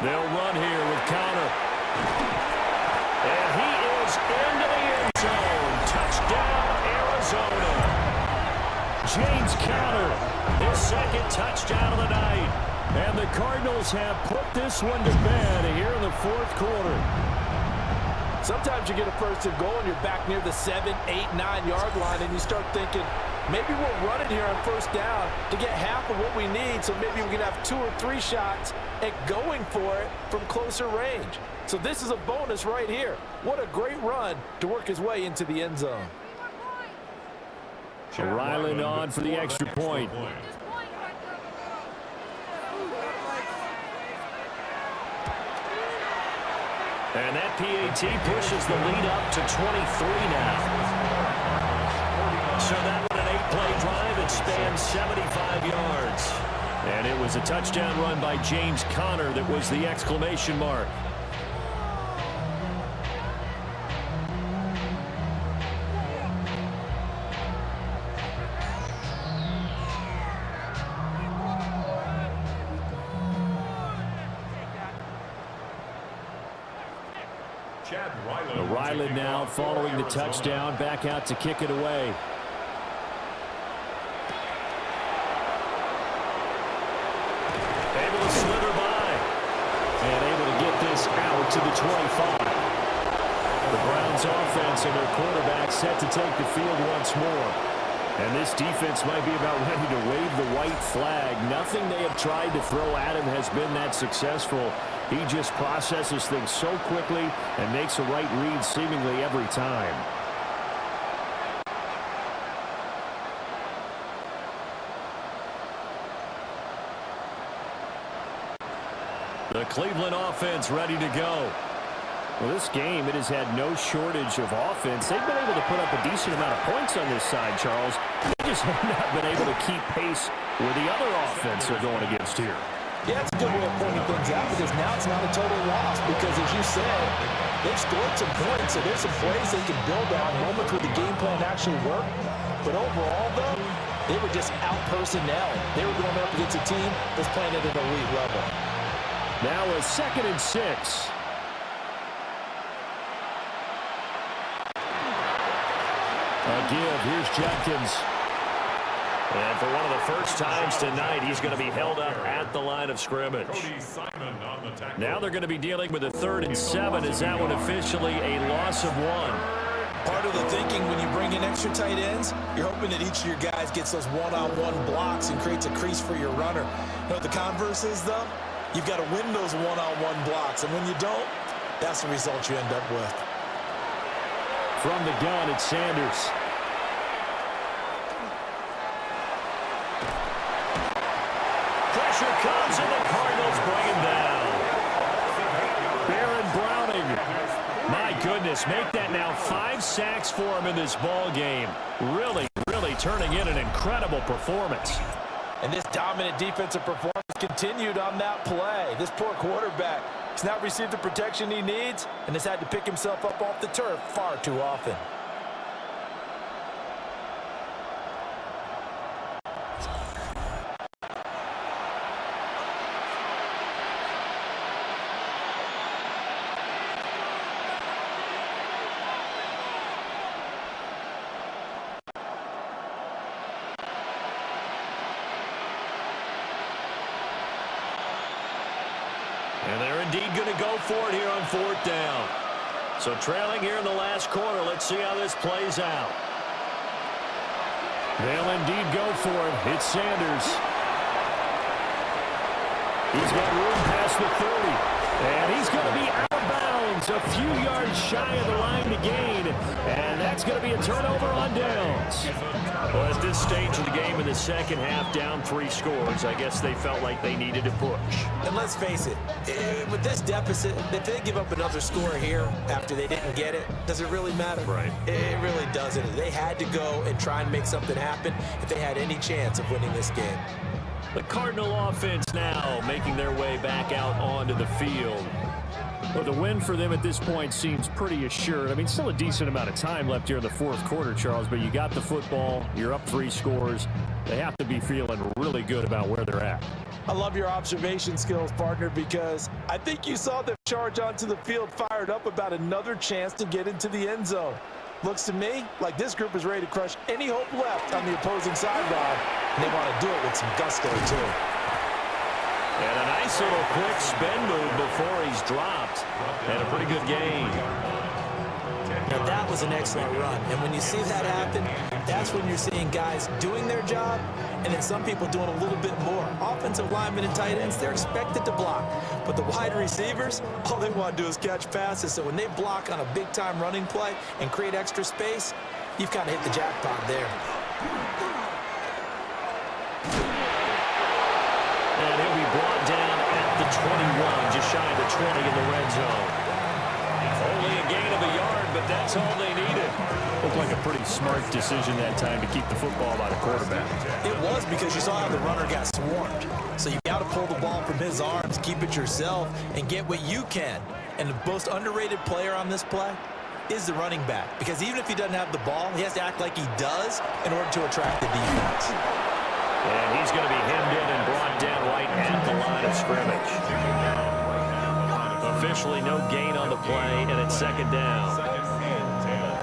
They'll run here with Conner. And he is into the end zone. Touchdown, Arizona. James Conner, his 2nd touchdown of the night. And the Cardinals have put this one to bed here in the 4th quarter. Sometimes you get a 1st and goal and you're back near the 7, 8, 9-yard line and you start thinking, maybe we'll run it here on 1st down to get half of what we need, so maybe we can have 2 or 3 shots at going for it from closer range. So this is a bonus right here. What a great run to work his way into the end zone. Ryland on for the extra point. And that PAT pushes the lead up to 23 now. So that was an 8-play drive. It spanned 75 yards. And it was a touchdown run by James Conner that was the exclamation mark. Ryland now following the touchdown, back out to kick it away. Able to slither by and able to get this out to the 25. The Browns offense and their quarterback set to take the field once more. And this defense might be about ready to wave the white flag. Nothing they have tried to throw at him has been that successful. He just processes things so quickly and makes a right read seemingly every time. The Cleveland offense ready to go. Well, this game, it has had no shortage of offense. They've been able to put up a decent amount of points on this side, Charles. They just have not been able to keep pace with the other offense they're going against here. Yeah, it's a good way of pointing things out because now it's not a total loss because, as you said, they've scored some points, so there's some plays they can build on, moments where the game plan actually worked. But overall, though, they were just out-personnel. They were going up against a team that's playing at an elite level. Now a 2nd and 6. A give. Here's Jenkins. And for one of the first times tonight, he's going to be held up at the line of scrimmage. Now they're going to be dealing with a 3rd and 7. Is that one officially a loss of 1? Part of the thinking when you bring in extra tight ends, you're hoping that each of your guys gets those one-on-one blocks and creates a crease for your runner. You know what the converse is, though? You've got to win those one-on-one blocks, and when you don't, that's the result you end up with. From the gun, it's Sanders. Pressure comes, and the Cardinals bring him down. Baron Browning. My goodness, make that now 5 sacks for him in this ball game. Really turning in an incredible performance. And this dominant defensive performance continued on that play. This poor quarterback has not received the protection he needs and has had to pick himself up off the turf far too often. indeed going to go for it here on 4th down. So trailing here in the last quarter. Let's see how this plays out. They'll indeed go for it. It's Sanders. He's got room past the 30. And he's going to be out of bounds, a few yards shy of the line to gain. And that's going to be a turnover on downs. Well, at this stage of the game in the second half, down 3 scores, I guess they felt like they needed to push. And let's face it, with this deficit, if they give up another score here after they didn't get it, does it really matter? Right. It really doesn't. They had to go and try and make something happen if they had any chance of winning this game. The Cardinal offense now making their way back out onto the field. Well, the win for them at this point seems pretty assured. I mean, still a decent amount of time left here in the 4th quarter, Charles, but you got the football, you're up 3 scores. They have to be feeling really good about where they're at. I love your observation skills, partner, because I think you saw them charge onto the field fired up about another chance to get into the end zone. Looks to me like this group is ready to crush any hope left on the opposing sideline, and they want to do it with some gusto, too. And a nice little quick spin move before he's dropped. And a pretty good gain. Now, that was an excellent run. And when you see that happen, that's when you're seeing guys doing their job and then some people doing a little bit more. Offensive linemen and tight ends, they're expected to block. But the wide receivers, all they want to do is catch passes. So when they block on a big-time running play and create extra space, you've kind of hit the jackpot there. And he'll be brought down at the 21, just shy of the 20 in the red zone. Only a gain of a yard, but that's all they needed. Looked like a pretty smart decision that time to keep the football by the quarterback. It was, because you saw how the runner got swarmed. So you got to pull the ball from his arms, keep it yourself, and get what you can. And the most underrated player on this play is the running back, because even if he doesn't have the ball, he has to act like he does in order to attract the defense. And he's going to be hemmed in and brought down right at the line of scrimmage. Officially no gain on the play, and it's 2nd down.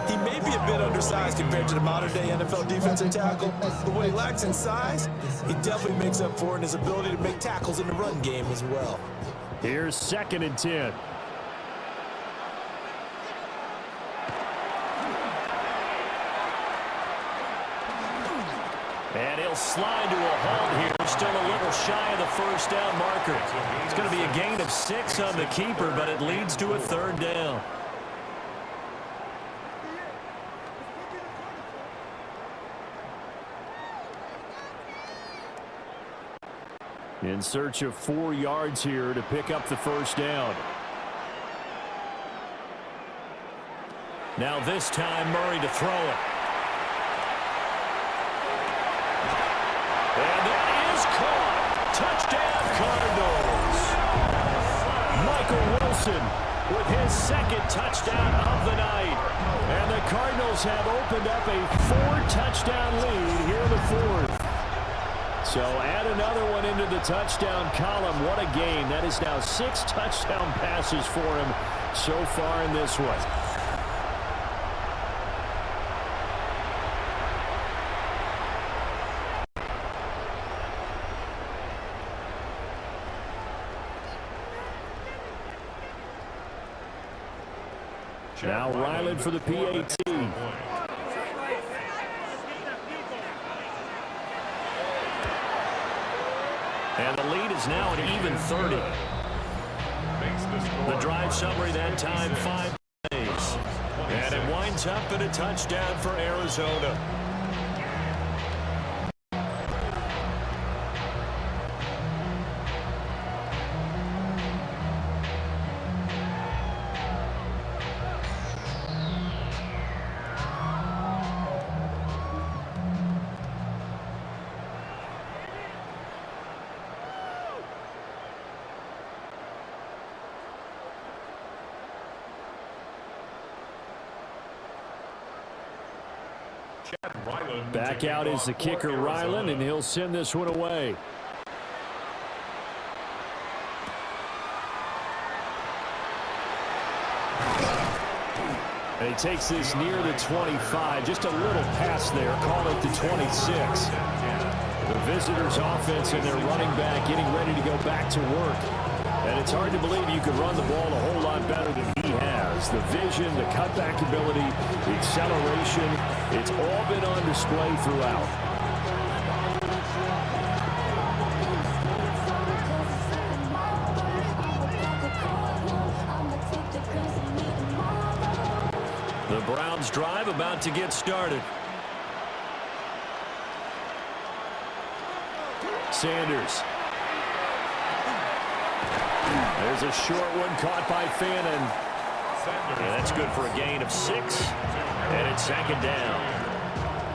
He may be a bit undersized compared to the modern-day NFL defensive tackle, but what he lacks in size, he definitely makes up for it in his ability to make tackles in the run game as well. Here's 2nd and 10. And he'll slide to a halt here, still a little shy of the 1st down marker. It's going to be a gain of 6 on the keeper, but it leads to a 3rd down. In search of 4 yards here to pick up the 1st down. Now this time Murray to throw it. And that is caught. Touchdown Cardinals. Michael Wilson with his 2nd touchdown of the night. And the Cardinals have opened up a 4-touchdown lead here in the 4th. So add another one into the touchdown column. What a game. That is now 6 touchdown passes for him so far in this one. Now Ryland for the PAT. And the lead is now an even 30. The drive summary that time, 5 plays. And it winds up in a touchdown for Arizona. Back out is the kicker, Ryland, and he'll send this one away. And he takes this near the 25. Just a little pass there. Call it the 26. The visitors' offense and their running back getting ready to go back to work. And it's hard to believe you could run the ball a whole lot better than he has. The vision, the cutback ability, the acceleration, it's all been on display throughout. The Browns drive about to get started. Sanders. There's a short one caught by Fannin. Yeah, that's good for a gain of 6. And it's second down.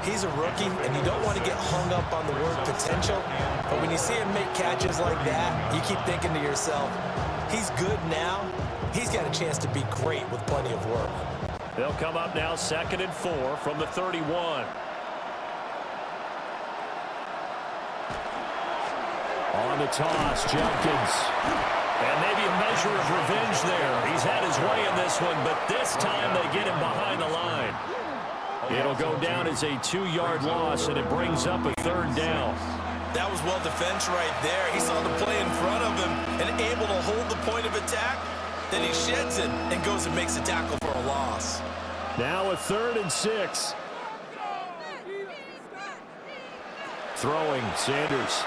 He's a rookie, and you don't want to get hung up on the word potential. But when you see him make catches like that, you keep thinking to yourself, he's good now. He's got a chance to be great with plenty of work. They'll come up now 2nd and 4 from the 31. On the toss, Jenkins. And maybe a measure of revenge there. He's had his way in this one, but this time they get him behind the line. It'll go down as a 2-yard loss, and it brings up a 3rd down. That was well defense right there. He saw the play in front of him and able to hold the point of attack. Then he sheds it and goes and makes a tackle for a loss. Now a 3rd and 6. Throwing, Sanders.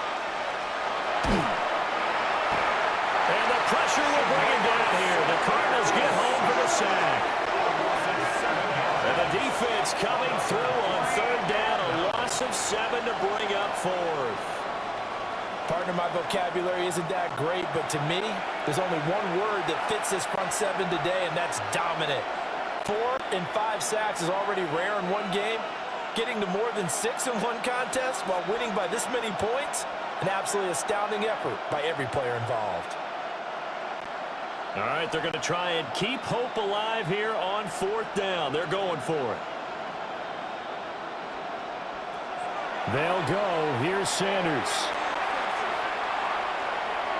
And the pressure will bring him down here. The Cardinals get home for the sack. And the defense coming through on 3rd down. A loss of 7 to bring up 4th. Partner, my vocabulary isn't that great, but to me, there's only one word that fits this front 7 today, and that's dominant. 4 and 5 sacks is already rare in one game. Getting to more than 6 in one contest while winning by this many points, an absolutely astounding effort by every player involved. All right, they're going to try and keep hope alive here on 4th down. They're going for it. They'll go. Here's Sanders.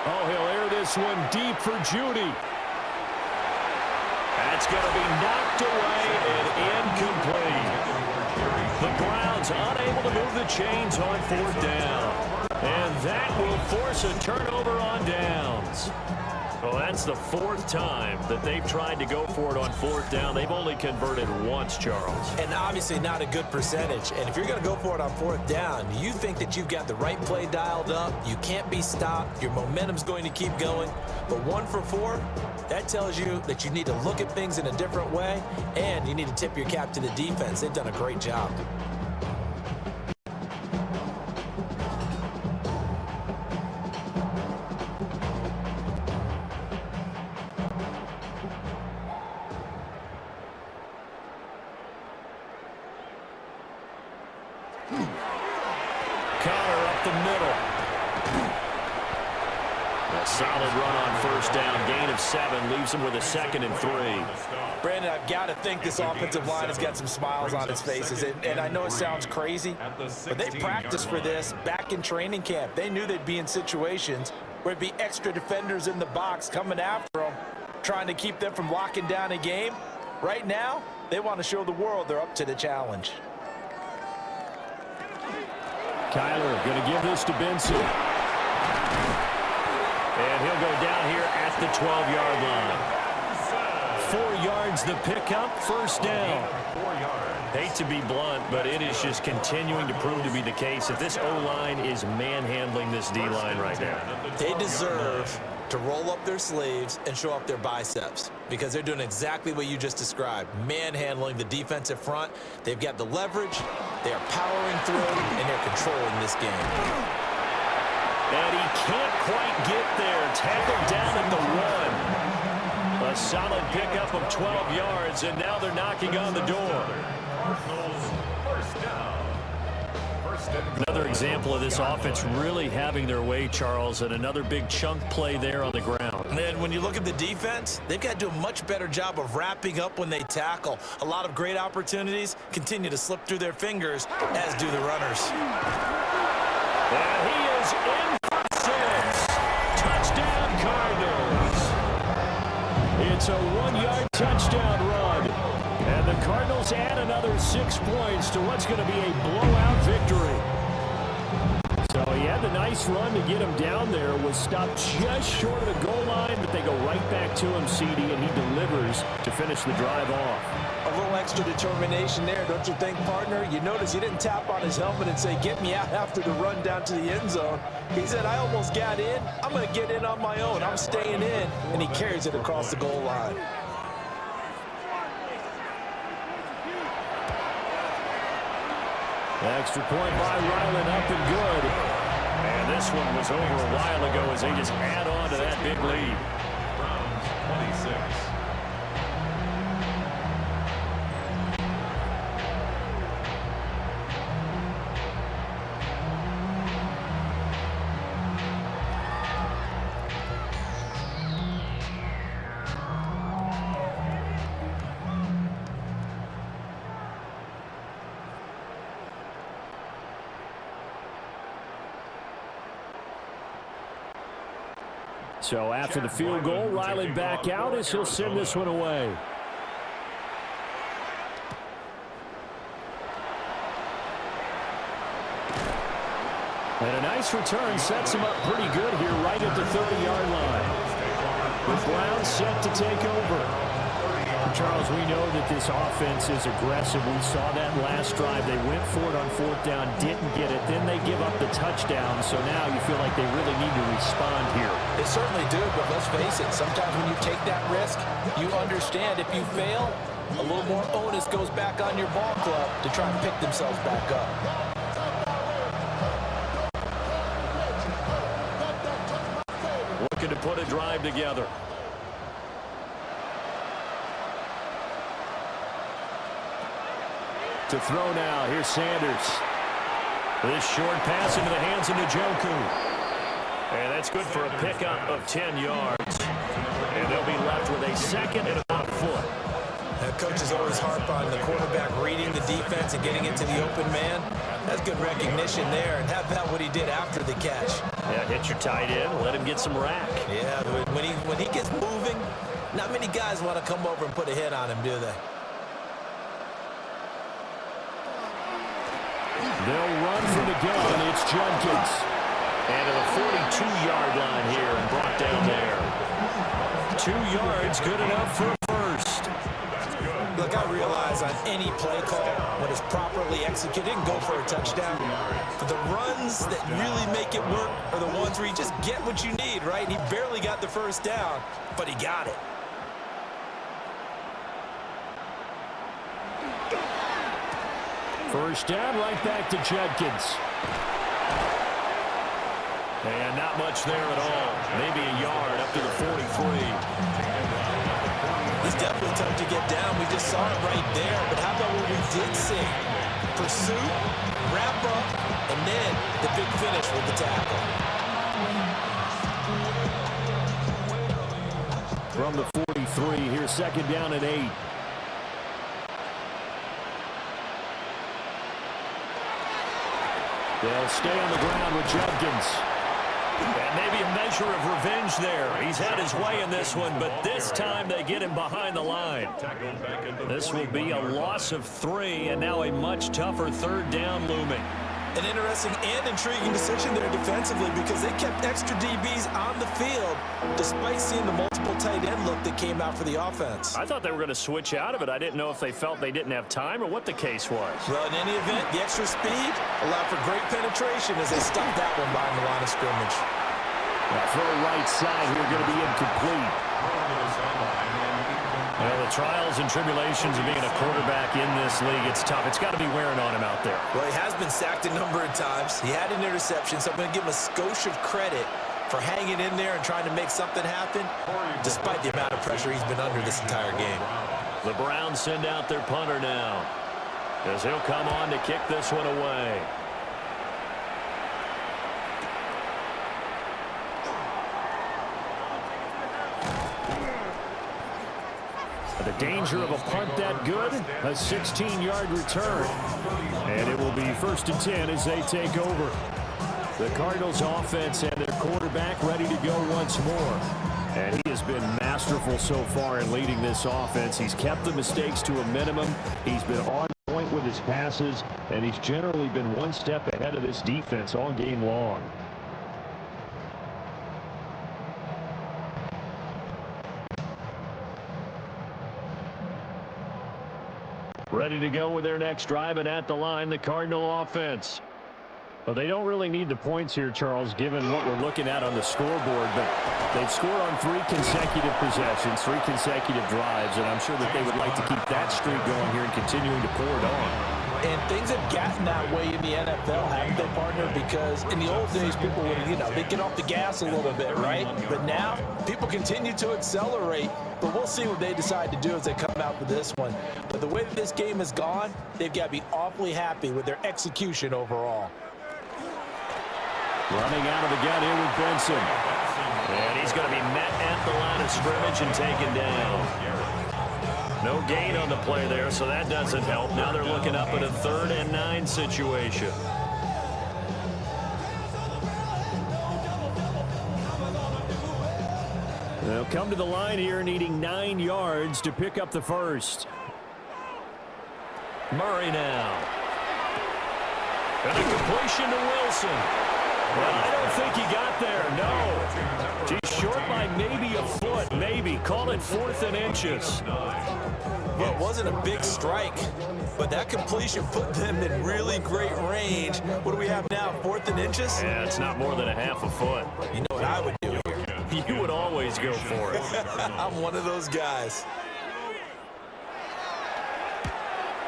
Oh, he'll air this one deep for Judy. That's going to be knocked away and incomplete. The Browns unable to move the chains on 4th down. And that will force a turnover on downs. Well, that's the 4th time that they've tried to go for it on 4th down. They've only converted once, Charles. And obviously not a good percentage. And if you're going to go for it on 4th down, you think that you've got the right play dialed up. You can't be stopped. Your momentum's going to keep going. But 1 for 4, that tells you that you need to look at things in a different way, and you need to tip your cap to the defense. They've done a great job. Connor up the middle. A solid run on 1st down. Gain of 7 leaves him with a 2nd and 3. Brandon, I've got to think this offensive line has got some smiles on its faces. And I know it sounds crazy, but they practiced for this back in training camp. They knew they'd be in situations where it'd be extra defenders in the box coming after them, trying to keep them from locking down a game. Right now, they want to show the world they're up to the challenge. Kyler going to give this to Benson. And he'll go down here at the 12-yard line. 4 yards the pickup, 1st down. Hate to be blunt, but it is just continuing to prove to be the case that this O-line is manhandling this D-line right now. They deserve to roll up their sleeves and show up their biceps because they're doing exactly what you just described, manhandling the defensive front. They've got the leverage, they are powering through, and they're controlling this game. And he can't quite get there. Tackled down at the 1. A solid pickup of 12 yards, and now they're knocking on the door. Another example of this offense really having their way, Charles, and another big chunk play there on the ground. And when you look at the defense, they've got to do a much better job of wrapping up when they tackle. A lot of great opportunities continue to slip through their fingers, as do the runners. And he is in for 6. Touchdown, Cardinals. It's a 1-yard touchdown run. And the Cardinals add another 6 points to what's going to be a blowout victory. So he had the nice run to get him down there, was stopped just short of the goal line, but they go right back to him, CD, and he delivers to finish the drive off. A little extra determination there, don't you think, partner? You notice he didn't tap on his helmet and say, get me out after the run down to the end zone. He said, I almost got in. I'm going to get in on my own. I'm staying in. And he carries it across the goal line. The extra point by Ryland up and good. And this one was over a while ago as they just add on to that big lead. Browns 26. So after the field goal, Ryland back out as he'll send this one away. And a nice return sets him up pretty good here right at the 30-yard line. The Browns set to take over. Charles, we know that this offense is aggressive. We saw that last drive. They went for it on fourth down, didn't get it. Then they give up the touchdown. So now you feel like they really need to respond here. They certainly do, but let's face it. Sometimes when you take that risk, you understand if you fail, a little more onus goes back on your ball club to try and pick themselves back up. Looking to put a drive together. To throw now, here's Sanders. This short pass into the hands of Njoku. And that's good for a pickup of 10 yards. And they'll be left with a second and about a foot. That coach is always harp on the quarterback reading the defense and getting it to the open man. That's good recognition there. And how about what he did after the catch? Yeah, hit your tight end, let him get some rack. Yeah, when he gets moving, not many guys want to come over and put a hit on him, do they? They'll run from the gun. It's Judkins. And to the 42-yard line here and brought down there. 2 yards, good enough for first. Look, I realize on any play call, when it's properly executed, and go for a touchdown. But the runs that really make it work are the ones where you just get what you need, right? And he barely got the first down, but he got it. First down, right back to Judkins. And not much there at all. Maybe a yard up to the 43. It's definitely tough to get down. We just saw it right there. But how about what we did see? Pursuit, wrap up, and then the big finish with the tackle. From the 43, here's second down and 8. They'll stay on the ground with Judkins. And maybe a measure of revenge there. He's had his way in this one, but this time they get him behind the line. This will be a loss of 3, and now a much tougher third down looming. An interesting and intriguing decision there defensively because they kept extra DBs on the field despite seeing the multiple tight end look that came out for the offense. I thought they were going to switch out of it. I didn't know if they felt they didn't have time or what the case was. Well, in any event, the extra speed allowed for great penetration as they stuffed that one behind the line of scrimmage. That throw right side here going to be incomplete. Well, the trials and tribulations of being a quarterback in this league, it's tough. It's got to be wearing on him out there. Well, he has been sacked a number of times. He had an interception, so I'm going to give him a skosh of credit for hanging in there and trying to make something happen, despite the amount of pressure he's been under this entire game. The Browns send out their punter now, as he'll come on to kick this one away. The danger of a punt that good, a 16-yard return. And it will be 1st and 10 as they take over. The Cardinals offense and their quarterback ready to go once more. And he has been masterful so far in leading this offense. He's kept the mistakes to a minimum. He's been on point with his passes, and he's generally been one step ahead of this defense all game long. Ready to go with their next drive, and at the line, the Cardinal offense. Well, they don't really need the points here, Charles, given what we're looking at on the scoreboard, but they've scored on 3 consecutive possessions, 3 consecutive drives, and I'm sure that they would like to keep that streak going here and continuing to pour it on. And things have gotten that way in the NFL, haven't they, partner? Because in the old days, people would, they get off the gas a little bit, right? But now, people continue to accelerate, but we'll see what they decide to do as they come out for this one. But the way that this game has gone, they've got to be awfully happy with their execution overall. Running out of the gun here with Benson. And he's going to be met at the line of scrimmage and taken down. No gain on the play there, so that doesn't help. Now they're looking up at a 3rd and 9 situation. They'll come to the line here needing 9 yards to pick up the first. Murray now. And a completion to Wilson. Well, I don't think he got there, no. He's short by maybe a foot, maybe. Call it 4th and inches. Well, it wasn't a big strike, but that completion put them in really great range. What do we have now, 4th and inches? Yeah, it's not more than a half a foot. You know what I would do here? You would always go for it. I'm one of those guys.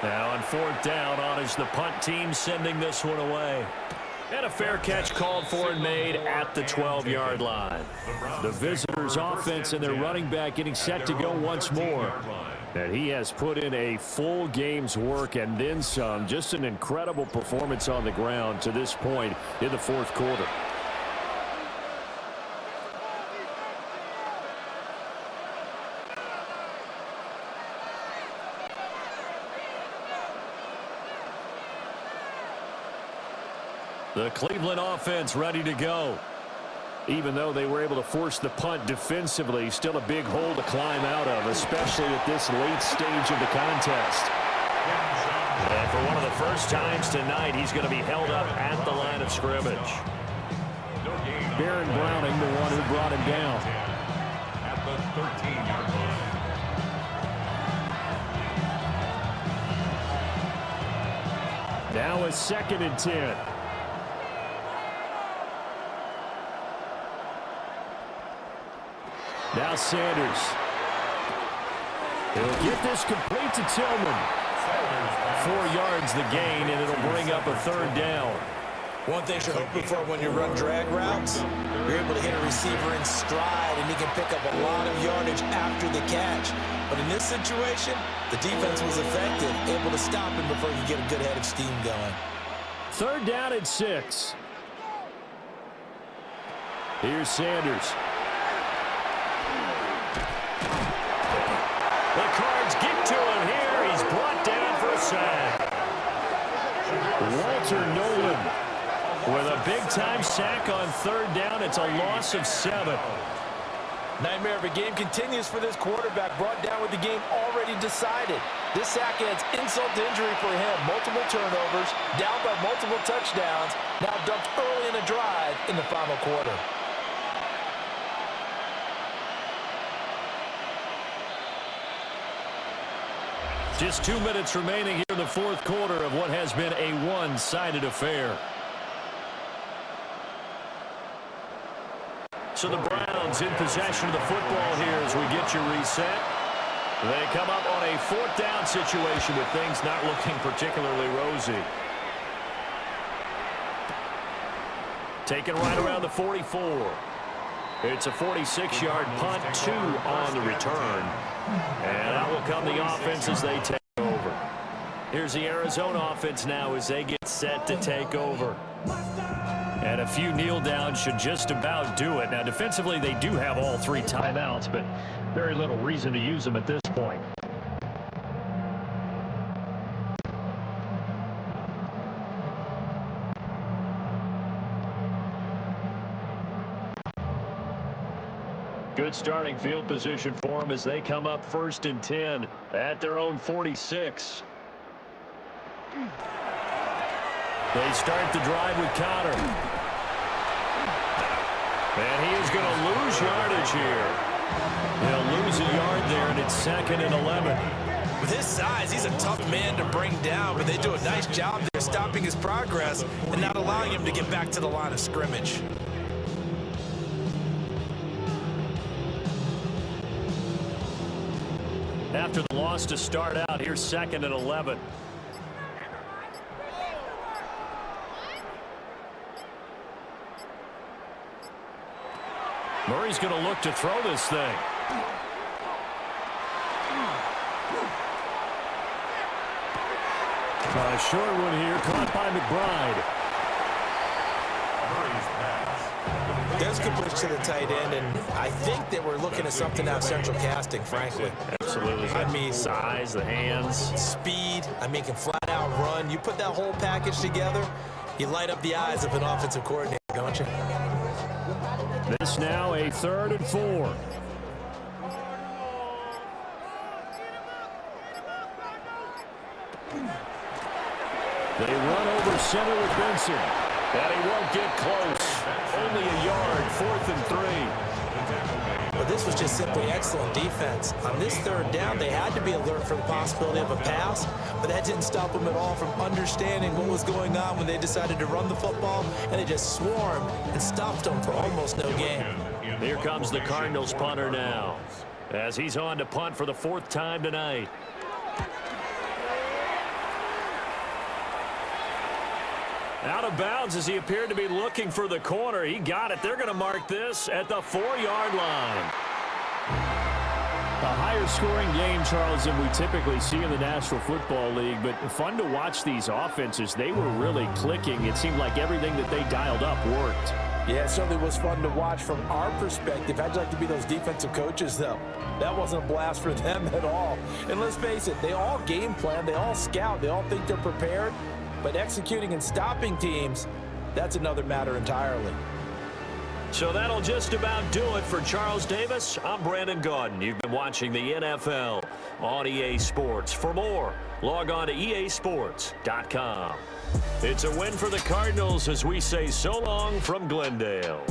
Now on 4th down, on is the punt team sending this one away. And a fair catch called for and made at the 12-yard line. The visitors' offense and their running back getting set to go once more. And he has put in a full game's work and then some. Just an incredible performance on the ground to this point in the 4th quarter. The Cleveland offense ready to go. Even though they were able to force the punt defensively, still a big hole to climb out of, especially at this late stage of the contest. And for one of the first times tonight, he's going to be held up at the line of scrimmage. Baron Browning, the one who brought him down. At the 13-yard line. Now a 2nd and 10. Now Sanders. He'll get this complete to Tillman. 4 yards the gain, and it'll bring up a 3rd down. One thing you're hoping for when you run drag routes, you're able to hit a receiver in stride, and he can pick up a lot of yardage after the catch. But in this situation, the defense was effective, able to stop him before he could get a good head of steam going. 3rd down and 6. Here's Sanders. The Cards get to him here. He's brought down for a sack. Walter Nolan with a big-time sack on 3rd down. It's a loss of 7. Nightmare of a game continues for this quarterback, brought down with the game already decided. This sack adds insult to injury for him. Multiple turnovers, down by multiple touchdowns, now dumped early in a drive in the final quarter. Just 2 minutes remaining here in the 4th quarter of what has been a one-sided affair. So the Browns in possession of the football here as we get you reset. They come up on a 4th down situation with things not looking particularly rosy. Taken right around the 44. It's a 46-yard punt, 2 on the return. And out will come the offense as they take over. Here's the Arizona offense now as they get set to take over. And a few kneel downs should just about do it. Now, defensively, they do have all 3 timeouts, but very little reason to use them at this point. Good starting field position for them as they come up 1st and 10 at their own 46. They start the drive with Connor. And he is going to lose yardage here. He'll lose a yard there, and it's 2nd and 11. With his size, he's a tough man to bring down, but they do a nice job there stopping his progress and not allowing him to get back to the line of scrimmage. After the loss to start out, here's 2nd and 11. Murray's going to look to throw this thing. A short one here, caught by McBride. There's a good push to the tight end, and I think that we're looking at something out of central casting, frankly. Absolutely. I mean, size, the hands. Speed, I mean, can flat out run. You put that whole package together, you light up the eyes of an offensive coordinator, don't you? This now a 3rd and 4. They run over center with Benson. And he won't get close. Only a yard, 4th and 3. But this was just simply excellent defense. On this 3rd down, they had to be alert for the possibility of a pass, but that didn't stop them at all from understanding what was going on when they decided to run the football, and they just swarmed and stopped them for almost no gain. Here comes the Cardinals punter now, as he's on to punt for the 4th time tonight. Out of bounds as he appeared to be looking for the corner. He got it. They're going to mark this at the 4-yard line. A higher scoring game, Charles, than we typically see in the National Football League, but fun to watch these offenses. They were really clicking. It seemed like everything that they dialed up worked. Yeah, it certainly was fun to watch from our perspective. How'd you like to be those defensive coaches, though? That wasn't a blast for them at all. And let's face it, they all game plan, they all scout, they all think they're prepared. But executing and stopping teams, that's another matter entirely. So that'll just about do it for Charles Davis. I'm Brandon Gaudin. You've been watching the NFL on EA Sports. For more, log on to easports.com. It's a win for the Cardinals as we say so long from Glendale.